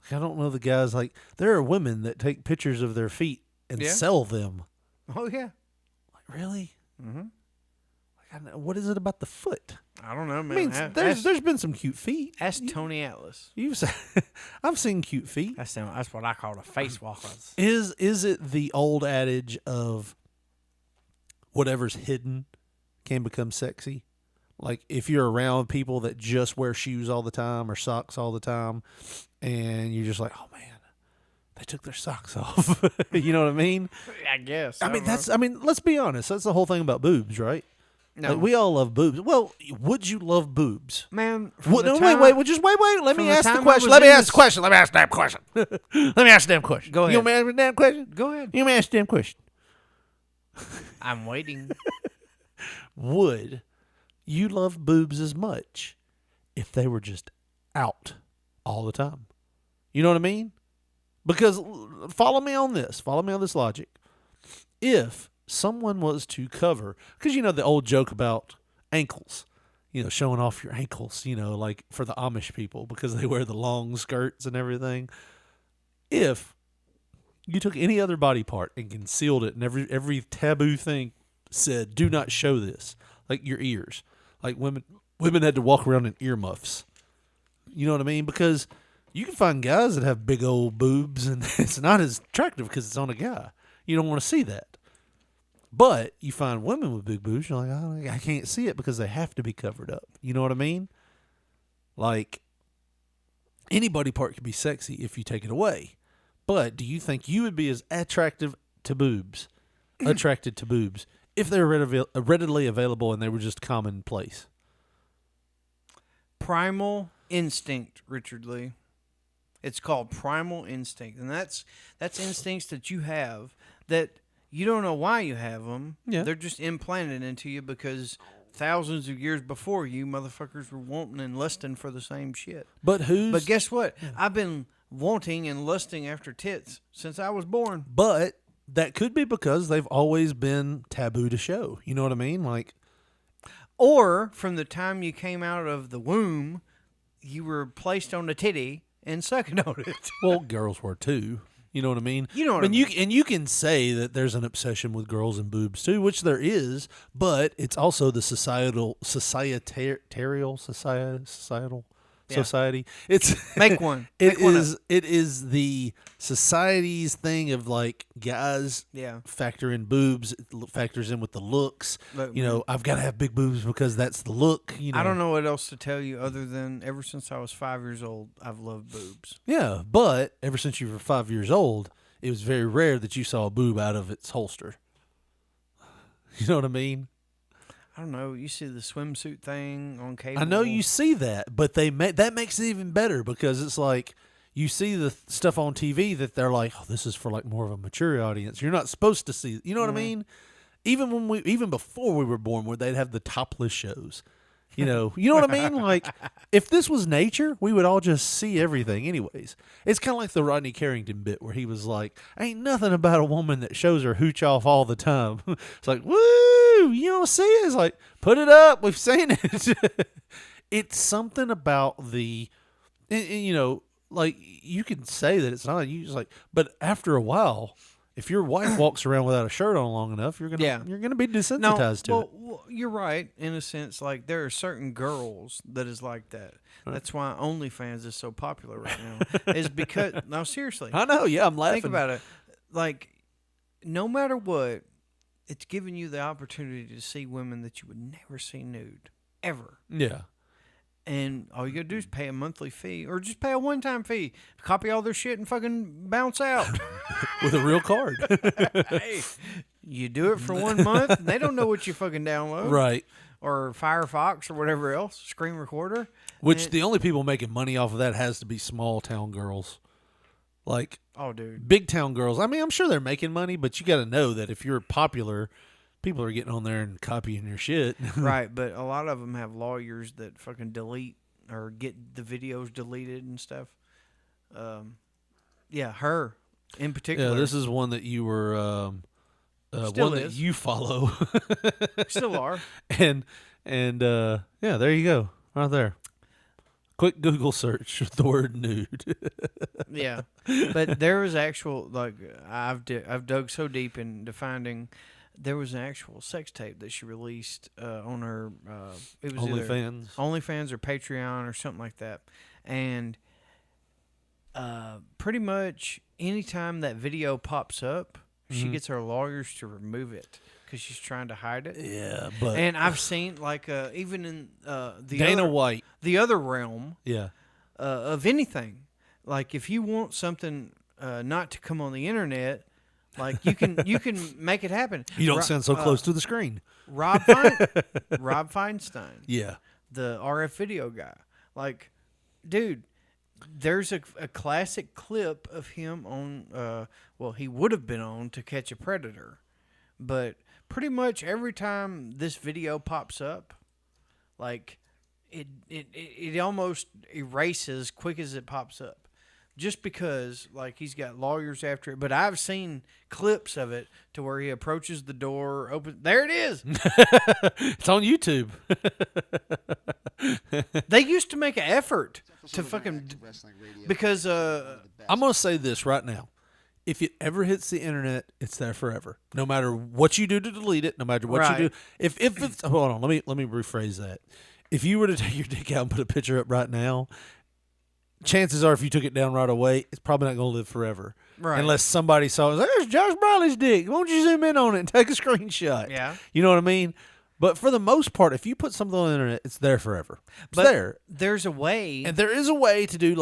I don't know the guys like there are women that take pictures of their feet and sell them. Oh yeah, like really? Mm-hmm. Like, what is it about the foot? I don't know, man. I mean, there's been some cute feet. Ask Tony Atlas. I've seen cute feet. That's what I call the face walkers. Is it the old adage of whatever's hidden can become sexy? Like if you're around people that just wear shoes all the time or socks all the time, and you're just like, oh man, they took their socks off. You know what I mean? I guess. I mean, let's be honest. That's the whole thing about boobs, right? No. Like, we all love boobs. Well, would you love boobs? Man, wait. Let me ask the question. Let me ask the damn question. Let me ask the damn question. Go ahead. You want me to ask the damn question? Go ahead. You want me to ask the damn question? I'm waiting. Would you love boobs as much if they were just out all the time? You know what I mean? Because follow me on this logic. If someone was to cover, because you know the old joke about ankles, you know, showing off your ankles, you know, like for the Amish people because they wear the long skirts and everything. If you took any other body part and concealed it, and every taboo thing said, "Do not show this," like your ears. Like women had to walk around in earmuffs. You know what I mean? Because you can find guys that have big old boobs and it's not as attractive because it's on a guy. You don't want to see that. But you find women with big boobs, you're like, oh, I can't see it because they have to be covered up. You know what I mean? Like any body part could be sexy if you take it away. But do you think you would be as attracted to boobs if they were readily available and they were just commonplace? Primal instinct, Richard Lee. It's called primal instinct, and that's instincts that you have that you don't know why you have them. Yeah. They're just implanted into you because thousands of years before you, motherfuckers were wanting and lusting for the same shit. But guess what? Yeah. I've been wanting and lusting after tits since I was born. But that could be because they've always been taboo to show. You know what I mean? Like, or from the time you came out of the womb, you were placed on the titty and sucking on it. Well, girls were too. You know what I mean? You know what I mean. You can say that there's an obsession with girls and boobs too, which there is, but it's also the societal society. It's make one. It is the society's thing of like guys factor in boobs, it factors in with the looks. You know, I've got to have big boobs because that's the look. You know, I don't know what else to tell you other than ever since I was 5 years old, I've loved boobs. Yeah, but ever since you were 5 years old, it was very rare that you saw a boob out of its holster. You know what I mean? I don't know. You see the swimsuit thing on cable. I know you see that, but that makes it even better because it's like you see the stuff on TV that they're like, oh, this is for like more of a mature audience. You're not supposed to see. You know what I mean? Even before we were born, where they'd have the topless shows. You know what I mean? Like, if this was nature, we would all just see everything anyways. It's kind of like the Rodney Carrington bit where he was like, ain't nothing about a woman that shows her hooch off all the time. It's like, woo, you don't see it? It's like, put it up. We've seen it. It's something about you know, like, you can say that it's not. You just like, but after a while, if your wife walks around without a shirt on long enough, you're gonna be desensitized to it. Well, you're right in a sense. Like there are certain girls that is like that. That's why OnlyFans is so popular right now. Is because no, seriously. I know. Yeah, I'm laughing. Think about it. Like, no matter what, it's giving you the opportunity to see women that you would never see nude ever. Yeah. And all you gotta do is pay a monthly fee, or just pay a one-time fee, copy all their shit, and fucking bounce out with a real card. Hey, you do it for 1 month, and they don't know what you fucking download, right? Or Firefox or whatever else, screen recorder. Which the only people making money off of that has to be small town girls, like oh, dude, big town girls. I mean, I'm sure they're making money, but you got to know that if you're popular, people are getting on there and copying your shit. Right, but a lot of them have lawyers that fucking delete or get the videos deleted and stuff. Yeah, her in particular. Yeah, this is one that you were Still one is. that you follow. Still are. And yeah, there you go, right there. Quick Google search the word nude. Yeah, but there was actual I've dug so deep into finding. There was an actual sex tape that she released on her. It was OnlyFans or Patreon or something like that, and pretty much anytime that video pops up, she gets her lawyers to remove it because she's trying to hide it. Yeah, but and I've seen even in the Dana White, the other realm, yeah, of anything. Like if you want something not to come on the internet. Like you can make it happen. You don't sound so close to the screen. Rob Feinstein. Yeah. The RF video guy. Like, dude, there's a classic clip of him on he would have been on To Catch a Predator. But pretty much every time this video pops up, like it almost erases quick as it pops up. Just because, like, he's got lawyers after it. But I've seen clips of it to where he approaches the door, opens. There it is. It's on YouTube. They used to make an effort to fucking... Because... I'm going to say this right now. If it ever hits the internet, it's there forever. No matter what you do to delete it, no matter what you do. If it's... Hold on, let me rephrase that. If you were to take your dick out and put a picture up right now... Chances are, if you took it down right away, it's probably not going to live forever. Right. Unless somebody saw it. There's Josh Briley's dick. Why don't you zoom in on it and take a screenshot? Yeah. You know what I mean? But for the most part, if you put something on the internet, it's there forever. It's there. There's a way. And there is a way to do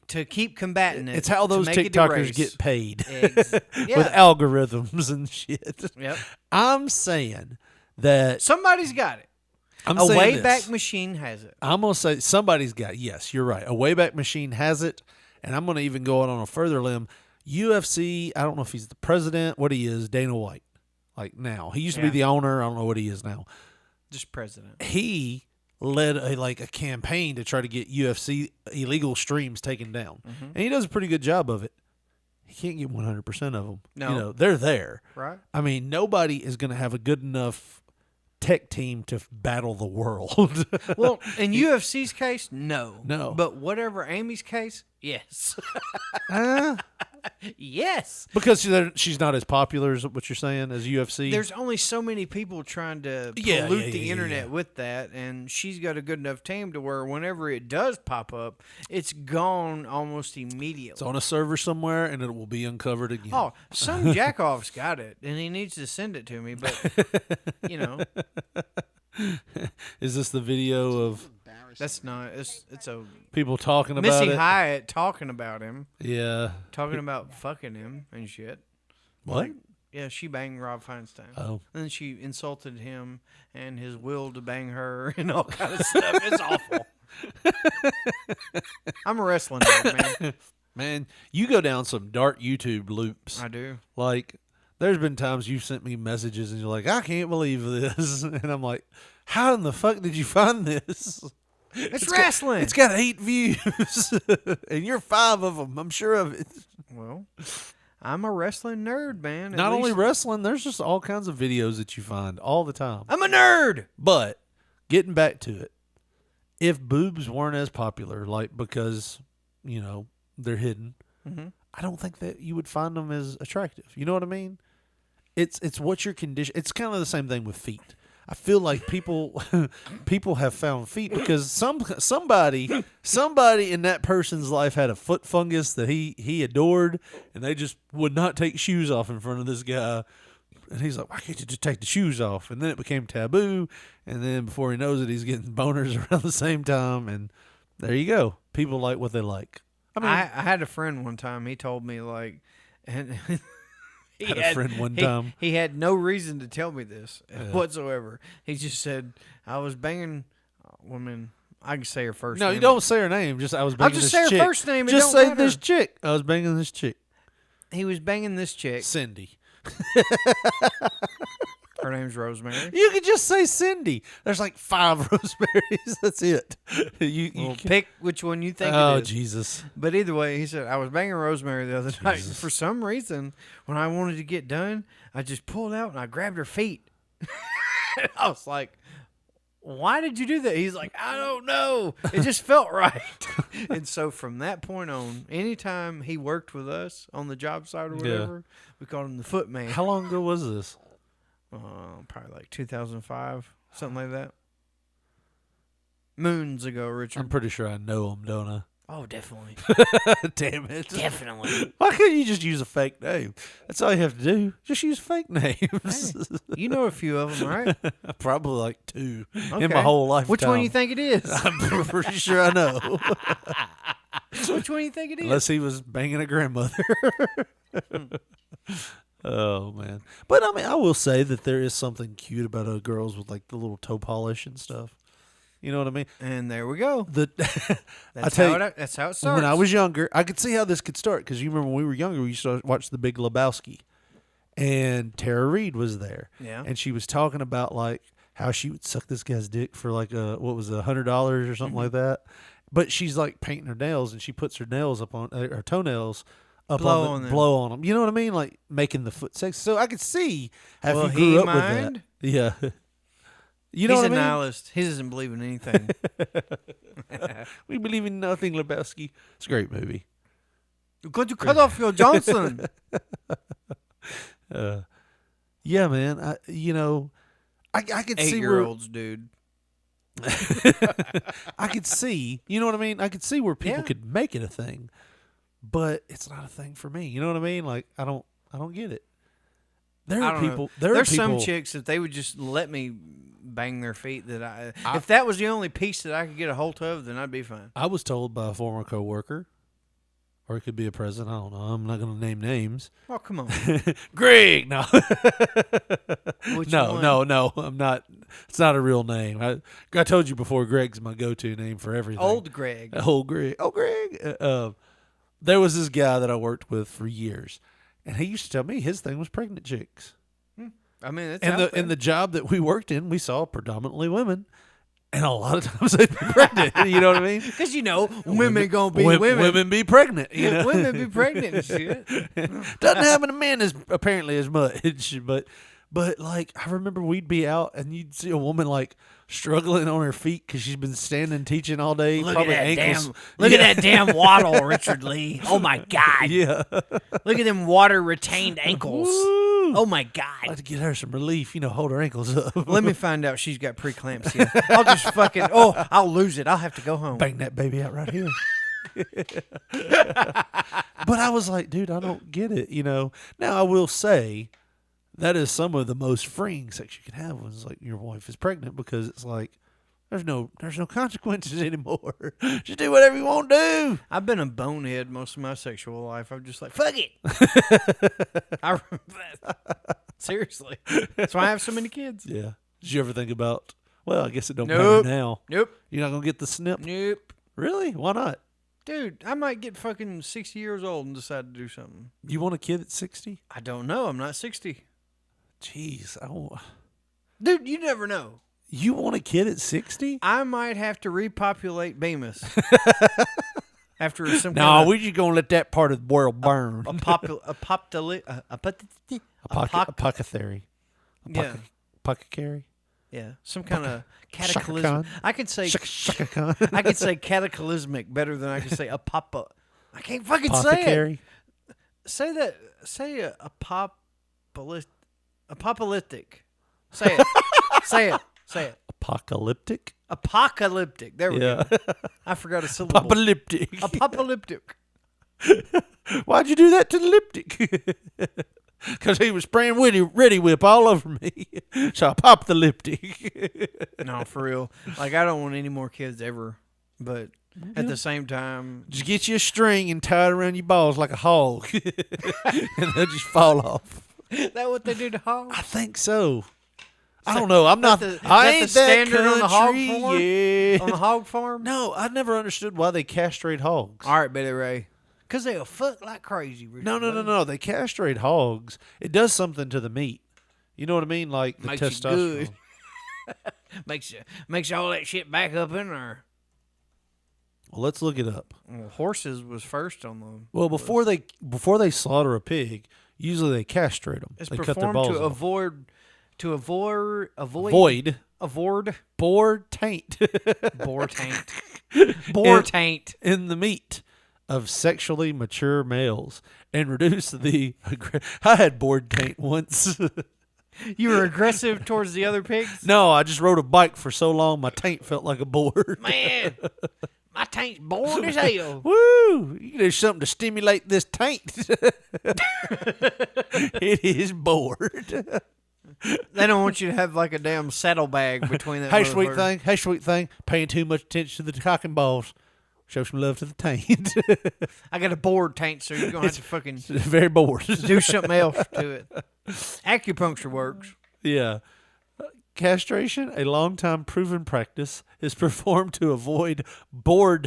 to keep combating it. It's how those TikTokers get paid. Yeah. With algorithms and shit. Yep. I'm saying that. Somebody's got it. A Wayback Machine has it. I'm going to say somebody's got it. Yes, you're right. A Wayback Machine has it. And I'm going to even go out on a further limb. UFC, I don't know if he's the president, what he is, Dana White. Like now. He used to be the owner. I don't know what he is now. Just president. He led a campaign to try to get UFC illegal streams taken down. Mm-hmm. And he does a pretty good job of it. He can't get 100% of them. No. You know, they're there. Right. I mean, nobody is going to have a good enough tech team to battle the world. Well, in UFC's case, no. But whatever Amy's case, yes. Yes. Because she's not as popular as what you're saying as UFC. There's only so many people trying to pollute the internet with that, and she's got a good enough team to where whenever it does pop up, it's gone almost immediately. It's on a server somewhere, and it will be uncovered again. Oh, some jackoff's got it, and he needs to send it to me, but, you know. Is this the video of... That's not. It's a people talking about Missy it. Hyatt talking about him. Yeah, talking about fucking him and shit. What? Yeah, she banged Rob Feinstein. Oh, and then she insulted him and his will to bang her and all kind of stuff. It's awful. I'm a wrestling nerd, man. Man, you go down some dark YouTube loops. I do. Like, there's been times you've sent me messages and you're like, I can't believe this, and I'm like, how in the fuck did you find this? It's wrestling. It's got 8 views, and you're 5 of them. I'm sure of it. Well, I'm a wrestling nerd, man. Not only wrestling, there's just all kinds of videos that you find all the time. I'm a nerd. But getting back to it, if boobs weren't as popular, like because, you know, they're hidden, I don't think that you would find them as attractive. You know what I mean? It's what your condition. It's kind of the same thing with feet. I feel like people have found feet because somebody in that person's life had a foot fungus that he adored, and they just would not take shoes off in front of this guy. And he's like, why can't you just take the shoes off? And then it became taboo. And then before he knows it, he's getting boners around the same time. And there you go. People like what they like. I mean, I had a friend one time. He told me like, and he had no reason to tell me this whatsoever. He just said, I was banging women. I can say her first name. No, you don't say her name. Just I was banging this chick. I'll just say her first name. Just say this chick. I was banging this chick. He was banging this chick. Cindy. Her name's Rosemary. You could just say Cindy. There's like 5 Rosemaries. That's it. You pick which one you think it is. Oh, Jesus. But either way, he said, I was banging Rosemary the other night. For some reason, when I wanted to get done, I just pulled out and I grabbed her feet. I was like, why did you do that? He's like, I don't know. It just felt right. And so from that point on, anytime he worked with us on the job site or whatever, we called him the Foot Man. How long ago was this? Probably like 2005, something like that. Moons ago, Richard. I'm pretty sure I know him, don't I? Oh, definitely. Damn it. Definitely. Why can't you just use a fake name? That's all you have to do. Just use fake names. Hey, you know a few of them, right? Probably like 2 in my whole life. Which one do you think it is? I'm pretty sure I know. Which one do you think it is? Unless he was banging a grandmother. Oh, man. But, I mean, I will say that there is something cute about girls with, like, the little toe polish and stuff. You know what I mean? And there we go. That's how it starts. When I was younger, I could see how this could start because you remember when we were younger, we used to watch The Big Lebowski, and Tara Reid was there. Yeah. And she was talking about like how she would suck this guy's dick for like $100 or something like that. But she's like painting her nails, and she puts her nails up on her toenails. Blow on them. You know what I mean? Like making the foot sexy. So I could see how if you grew up with that. Yeah. You know He's what I a mean? nihilist. He doesn't believe in anything. We believe in nothing, Lebowski. It's a great movie. Could you cut off your Johnson? Yeah, man. I could see 8-year-olds, dude. I could see. You know what I mean? I could see where people could make it a thing, but it's not a thing for me. You know what I mean? Like I don't get it. There's some chicks that they would just let me bang their feet. If that was the only piece that I could get a hold of, then I'd be fine. I was told by a former coworker, or it could be a president. I don't know. I'm not going to name names. Oh, come on, Greg. No, one? no. I'm not. It's not a real name. I told you before. Greg's my go-to name for everything. Old Greg. Old Greg. Oh, Greg. There was this guy that I worked with for years, and he used to tell me his thing was pregnant chicks. I mean, it's in the job that we worked in, we saw predominantly women, and a lot of times they'd be pregnant. You know what I mean? Because women gonna be women. Women be pregnant. You know? Women be pregnant and shit. Doesn't happen to men apparently as much, but like I remember we'd be out and you'd see a woman like struggling on her feet because she's been standing teaching all day. Look probably at that ankles. Look at that damn waddle, Richard Lee. Oh my God. Yeah. Look at them water retained ankles. Woo. Oh my God. I'd like to get her some relief. Hold her ankles up. Let me find out she's got preeclampsia. I'll just I'll lose it. I'll have to go home. Bang that baby out right here. But I was like, dude, I don't get it. Now I will say that is some of the most freeing sex you can have when it's like your wife is pregnant, because it's like there's no consequences anymore. Just do whatever you want to do. I've been a bonehead most of my sexual life. I'm just like, fuck it. I remember that. Seriously. That's why I have so many kids. Yeah. Did you ever think about, well, I guess it don't matter now. Nope. You're not going to get the snip? Nope. Really? Why not? Dude, I might get fucking 60 years old and decide to do something. You want a kid at 60? I don't know. I'm not 60. Jeez. Dude, you never know. You want a kid at 60? I might have to repopulate Bemis. After some No, we're just going to let that part of the world burn. Apothecary. Yeah. Apothecary. Yeah, some kind of cataclysm. I could say cataclysmic better than I could say I can't fucking say it. Say that. Say apocalyptic. Say it. Say it. Say it. Apocalyptic? Apocalyptic. There we Yeah. go. I forgot a syllable. Apocalyptic. Apocalyptic. Why'd you do that to the liptic? Because he was spraying Ready Whip all over me. So I popped the liptic. No, for real. Like, I don't want any more kids ever. But at the same time, just get you a string and tie it around your balls like a hog. And they'll just fall off. is that what they do to hogs? I think so. I don't know. I'm not. I ain't that standard on the hog country farm. yet. On the hog farm. No, I never understood why they castrate hogs. All right, Betty Ray. Because they'll fuck like crazy. No. They castrate hogs. It does something to the meat. You know what I mean? Like the Makes testosterone. you good. makes all that shit back up in there. Well, let's look it up. Well, horses was first on the. Well, before they slaughter a pig, usually they castrate them. It's they cut their performed balls to off. avoid boar taint. Boar taint. Boar taint in the meat of sexually mature males and reduce the. I had boar taint once. You were aggressive towards the other pigs? No, I just rode a bike for so long my taint felt like a board. Man, my taint's bored as hell. Woo! You can do something to stimulate this taint. It is bored. They don't want you to have like a damn saddlebag between that. Hey, sweet thing. Paying too much attention to the cock and balls. Show some love to the taint. I got a bored taint, so you're going to have to fucking very bored. do something else to it. Acupuncture works. Yeah. Castration, a long-time proven practice, is performed to avoid boar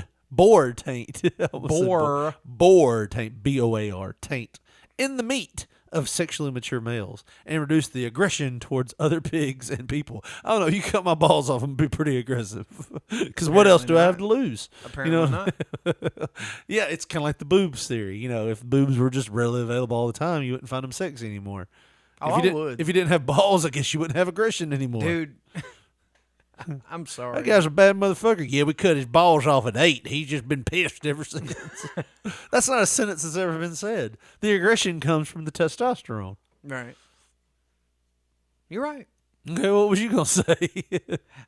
taint. Boar taint, B-O-A-R, taint, in the meat of sexually mature males and reduce the aggression towards other pigs and people. I don't know. You cut my balls off and be pretty aggressive. Because what else do I have to lose? Apparently not. Yeah, it's kind of like the boobs theory. You know, if boobs were just readily available all the time, you wouldn't find them sexy anymore. Oh, I would. If you didn't have balls, I guess you wouldn't have aggression anymore. Dude, I'm sorry. That guy's a bad motherfucker. Yeah, we cut his balls off at 8. He's just been pissed ever since. That's not a sentence that's ever been said. The aggression comes from the testosterone. Right. You're right. Okay, what was you gonna say?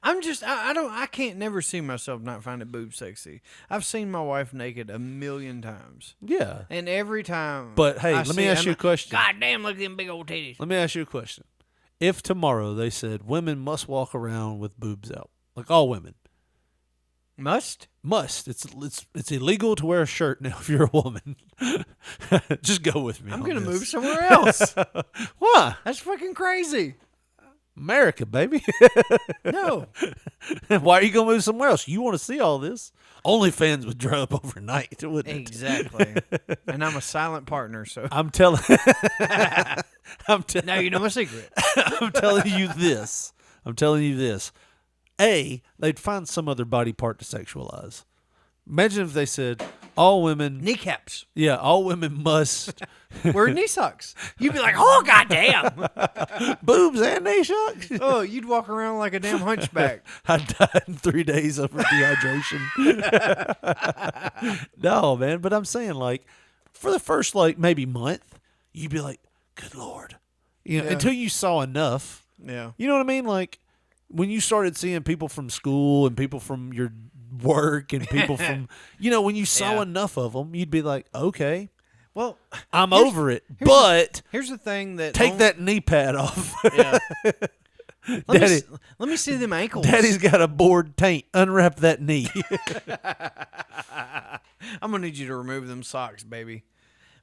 I can't never see myself not finding boobs sexy. I've seen my wife naked a million times. Yeah. And every time. But hey, let me ask you a question. God damn, look at them big old titties. Let me ask you a question. If tomorrow they said women must walk around with boobs out, like all women, must. It's illegal to wear a shirt now if you're a woman. Just go with me. I'm gonna move somewhere else. Why? That's fucking crazy. America, baby. No. Why are you gonna move somewhere else? You want to see all this? OnlyFans would dry up overnight, wouldn't it? Exactly. And I'm a silent partner, so I'm telling. Now you know my secret. I'm telling you this. A, they'd find some other body part to sexualize. Imagine if they said all women kneecaps. Yeah, all women must wear knee socks. You'd be like, oh goddamn, boobs and knee socks. Oh, you'd walk around like a damn hunchback. I died in 3 days over dehydration. No, man, but I'm saying like for the first like maybe month, you'd be like, good Lord, you know, Yeah. until you saw enough. Yeah, you know what I mean, like. When you started seeing people from school and people from your work and people from, you know, when you saw enough of them, you'd be like, okay, well, I'm over it. But here's the thing that take that knee pad off. Yeah. Daddy, let me see them ankles. Daddy's got a bored taint. Unwrap that knee. I'm gonna need you to remove them socks, baby.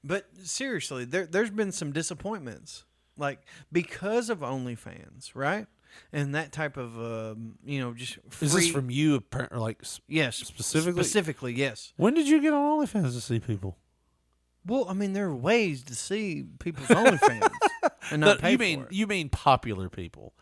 But seriously, there's been some disappointments, like because of OnlyFans, right? And that type of, you know, just free... Is this from you, like, yes, specifically? Specifically, yes. When did you get on OnlyFans to see people? Well, I mean, there are ways to see people's OnlyFans and not pay for it. You mean popular people,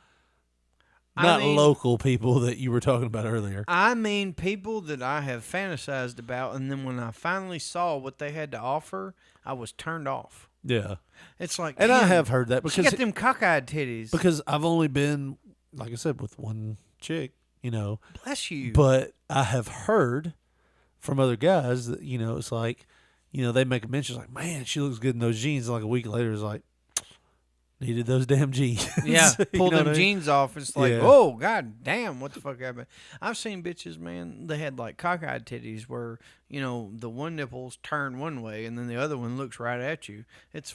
not local people that you were talking about earlier. I mean people that I have fantasized about, and then when I finally saw what they had to offer, I was turned off. Yeah. It's like, and I have heard that because she got them cockeyed titties. Because I've only been, like I said, with one chick, you know. Bless you. But I have heard from other guys that, you know, it's like, they make a mention like, man, she looks good in those jeans. Like a week later, it's like, needed those damn jeans. Yeah, pull them what I mean? jeans off. It's like, oh, god damn, what the fuck happened? I've seen bitches, man, they had like cockeyed titties where, the one nipple's turned one way and then the other one looks right at you. It's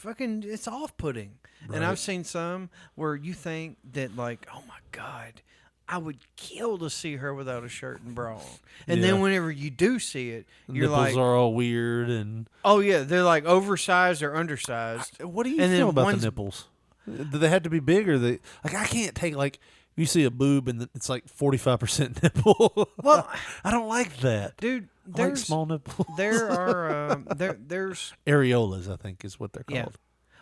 off-putting. Right. And I've seen some where you think that like, oh my God, I would kill to see her without a shirt and bra on. And then whenever you do see it, you're nipples like, are all weird and oh yeah, they're like oversized or undersized. What do you feel about the nipples? Do they have to be big or they like? I can't take like you see a boob and it's like 45% nipple. Well, I don't like that, dude. I like small nipples. There are there's areolas, I think, is what they're called. Yeah.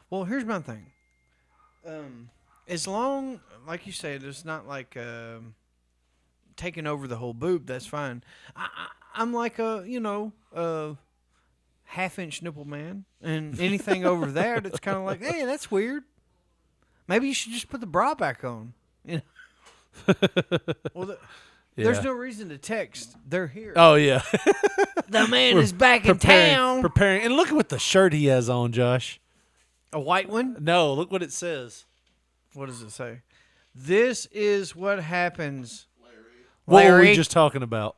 Well, here's my thing. As long, like you said, it's not like taking over the whole boob. That's fine. I'm like a half-inch nipple man, and anything over that, it's kind of like, hey, that's weird. Maybe you should just put the bra back on. Well, there's no reason to text. They're here. Oh yeah, the man is back in town. Preparing, and look at what the shirt he has on, Josh. A white one? No, look what it says. What does it say? This is what happens. What were we just talking about?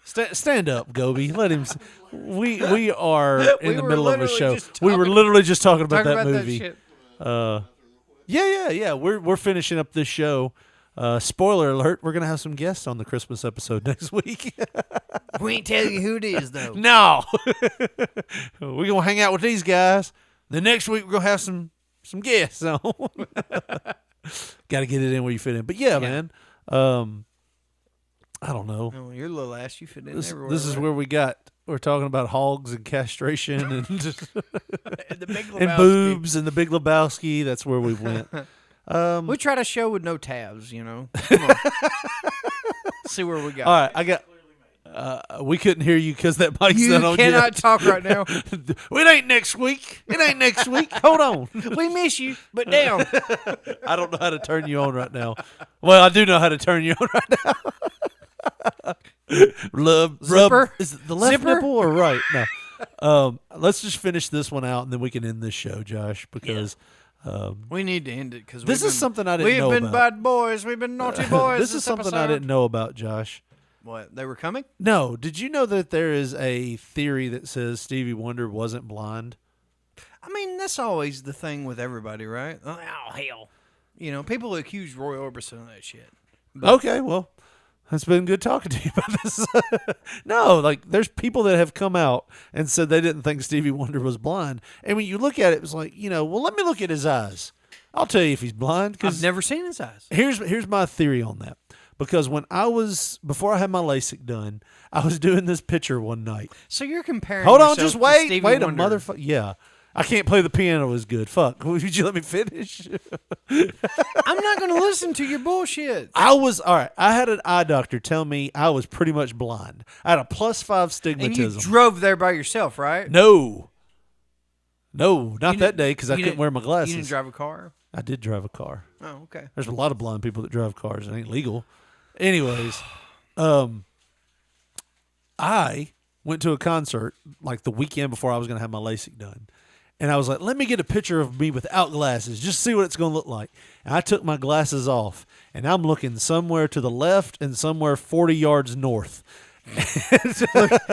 Stand up, Gobi. Let him. We are in the middle of a show. We were literally just talking about that movie. Yeah. We're finishing up this show. Spoiler alert: we're gonna have some guests on the Christmas episode next week. We ain't tell you who it is though. No, we're gonna hang out with these guys. The next week we're gonna have some guests on. Got to get it in where you fit in. But yeah. Man. I don't know. Oh, your little ass, you fit in everywhere. This is where we're talking about hogs and castration and the Big Lebowski. And boobs and the Big Lebowski. That's where we went. We tried a show with no tabs, Come on. See where we got. All right, I got. We couldn't hear you because that mic's not on. You cannot talk right now. It ain't next week. It ain't next week. Hold on. We miss you, but down. I don't know how to turn you on right now. Well, I do know how to turn you on right now. Rub. Is it the left Zipper? nipple or right? No. Let's just finish this one out and then we can end this show, Josh, because we need to end it because this is something I didn't know We've about. been bad boys. We've been naughty boys. This is something I didn't know about, Josh. What? They were coming? No. Did you know that there is a theory that says Stevie Wonder wasn't blind? I mean, that's always the thing with everybody, right? Oh, hell. People accuse Roy Orbison of that shit. But okay, well, it's been good talking to you about this. No, like, there's people that have come out and said they didn't think Stevie Wonder was blind. And when you look at it, it's like, well, let me look at his eyes. I'll tell you if he's blind. I've never seen his eyes. Here's my theory on that. Because before I had my LASIK done, I was doing this picture one night. So you're comparing Hold on, yourself just to wait. Stevie Wait Wonder. a motherfucker. Yeah. I can't play the piano as good. Fuck. Would you let me finish? I'm not going to listen to your bullshit. All right. I had an eye doctor tell me I was pretty much blind. I had a +5 stigmatism. And you drove there by yourself, right? No, not that day because I couldn't wear my glasses. You didn't drive a car? I did drive a car. Oh, okay. There's a lot of blind people that drive cars. It ain't legal. Anyways, I went to a concert like the weekend before I was going to have my LASIK done. And I was like, let me get a picture of me without glasses, just see what it's going to look like. And I took my glasses off, and I'm looking somewhere to the left and somewhere 40 yards north.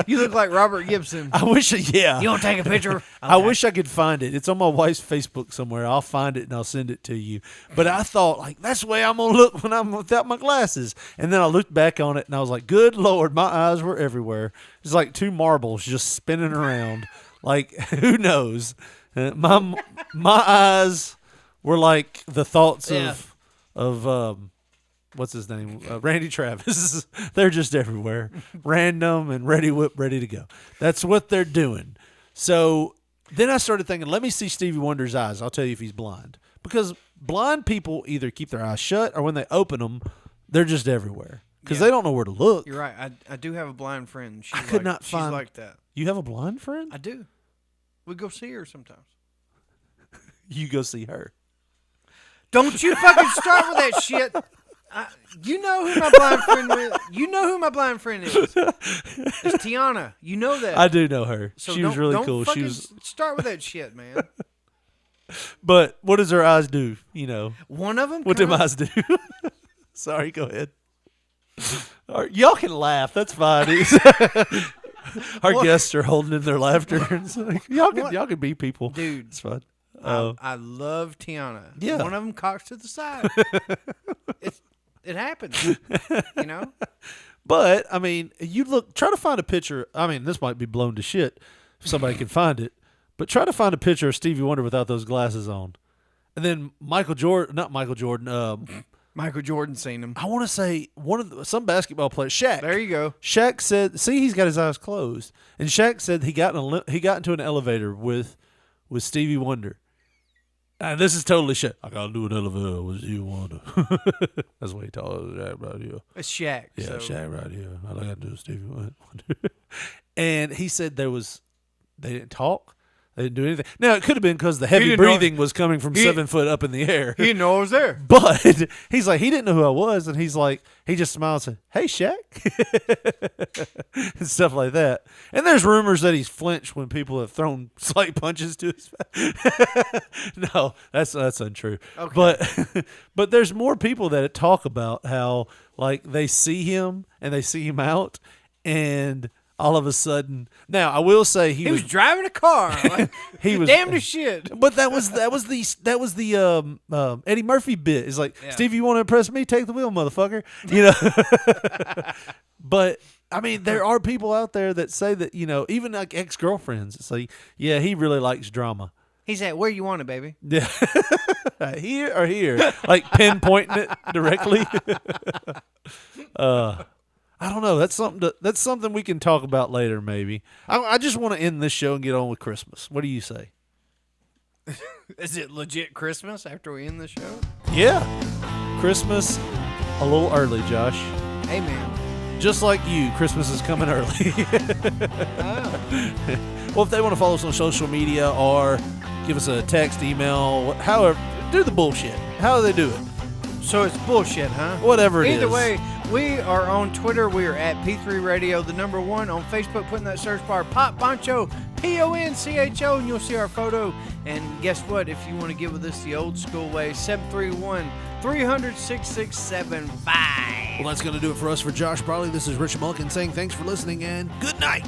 You look like Robert Gibson. I wish, yeah. You want to take a picture? I wish I could find it. It's on my wife's Facebook somewhere. I'll find it and I'll send it to you. But I thought, like, that's the way I'm going to look when I'm without my glasses. And then I looked back on it and I was like, good Lord, my eyes were everywhere. It's like two marbles just spinning around. Like, who knows? My eyes were like the thoughts of what's his name? Randy Travis. They're just everywhere. Random and ready to go. That's what they're doing. So then I started thinking, let me see Stevie Wonder's eyes. I'll tell you if he's blind. Because blind people either keep their eyes shut or when they open them, they're just everywhere. Because they don't know where to look. You're right. I do have a blind friend. I could not find. She's like that. You have a blind friend? I do. We go see her sometimes. You go see her. Don't you fucking start with that shit. You know who my blind friend is. You know who my blind friend is. It's Tiana. You know that. I do know her. So she was really cool. She fucking was. start with that shit, man. But what does her eyes do? You know, One of them. what do my eyes do? Sorry, go ahead. All right, y'all can laugh. That's fine. Our guests are holding in their laughter. It's like, y'all can be people, dude. It's fun. I love Tiana. Yeah. One of them cocks to the side. It happens, you know. But I mean, try to find a picture. I mean, this might be blown to shit if somebody can find it. But try to find a picture of Stevie Wonder without those glasses on, and then Michael Jordan seen him. I want to say some basketball player, Shaq. There you go. Shaq said, "See, he's got his eyes closed," and Shaq said he got into an elevator with Stevie Wonder. And this is totally shit. I gotta do an elevator with Stevie Wonder. That's what he told us. Shaq right here. It's Shaq. Yeah, so. Shaq right here. All I gotta do is Stevie Wonder. And he said they didn't talk. They didn't do anything. Now, it could have been because the heavy breathing was coming from 7 foot up in the air. He didn't know I was there. But he's like, he didn't know who I was. And he's like, he just smiled and said, "Hey, Shaq." And stuff like that. And there's rumors that he's flinched when people have thrown slight punches to his face. No, that's untrue. Okay. But there's more people that talk about how, like, they see him and they see him out and all of a sudden, now I will say he was driving a car. Like, he was damn as shit. But that was the Eddie Murphy bit. It's like, Yeah. Steve, you want to impress me? Take the wheel, motherfucker. You know. But I mean, there are people out there that say that, you know, even like ex-girlfriends. It's like, yeah, he really likes drama. He said, "Where you want it, baby?" Yeah. Here or here, like pinpointing it directly. I don't know. That's something we can talk about later, maybe. I just want to end this show and get on with Christmas. What do you say? Is it legit Christmas after we end the show? Yeah, Christmas a little early, Josh. Hey, man. Just like you, Christmas is coming early. Well, if they want to follow us on social media or give us a text, email, however, do the bullshit. How do they do it? So it's bullshit, huh? Whatever it is. Either way, we are on Twitter. We are at P3 Radio, the number 1. On Facebook, put in that search bar, Pop Poncho, Poncho, and you'll see our photo. And guess what? If you want to get with us the old school way, 731-300-6675. Well, that's going to do it for us. For Josh Brawley, this is Rich Mulkin saying thanks for listening and good night.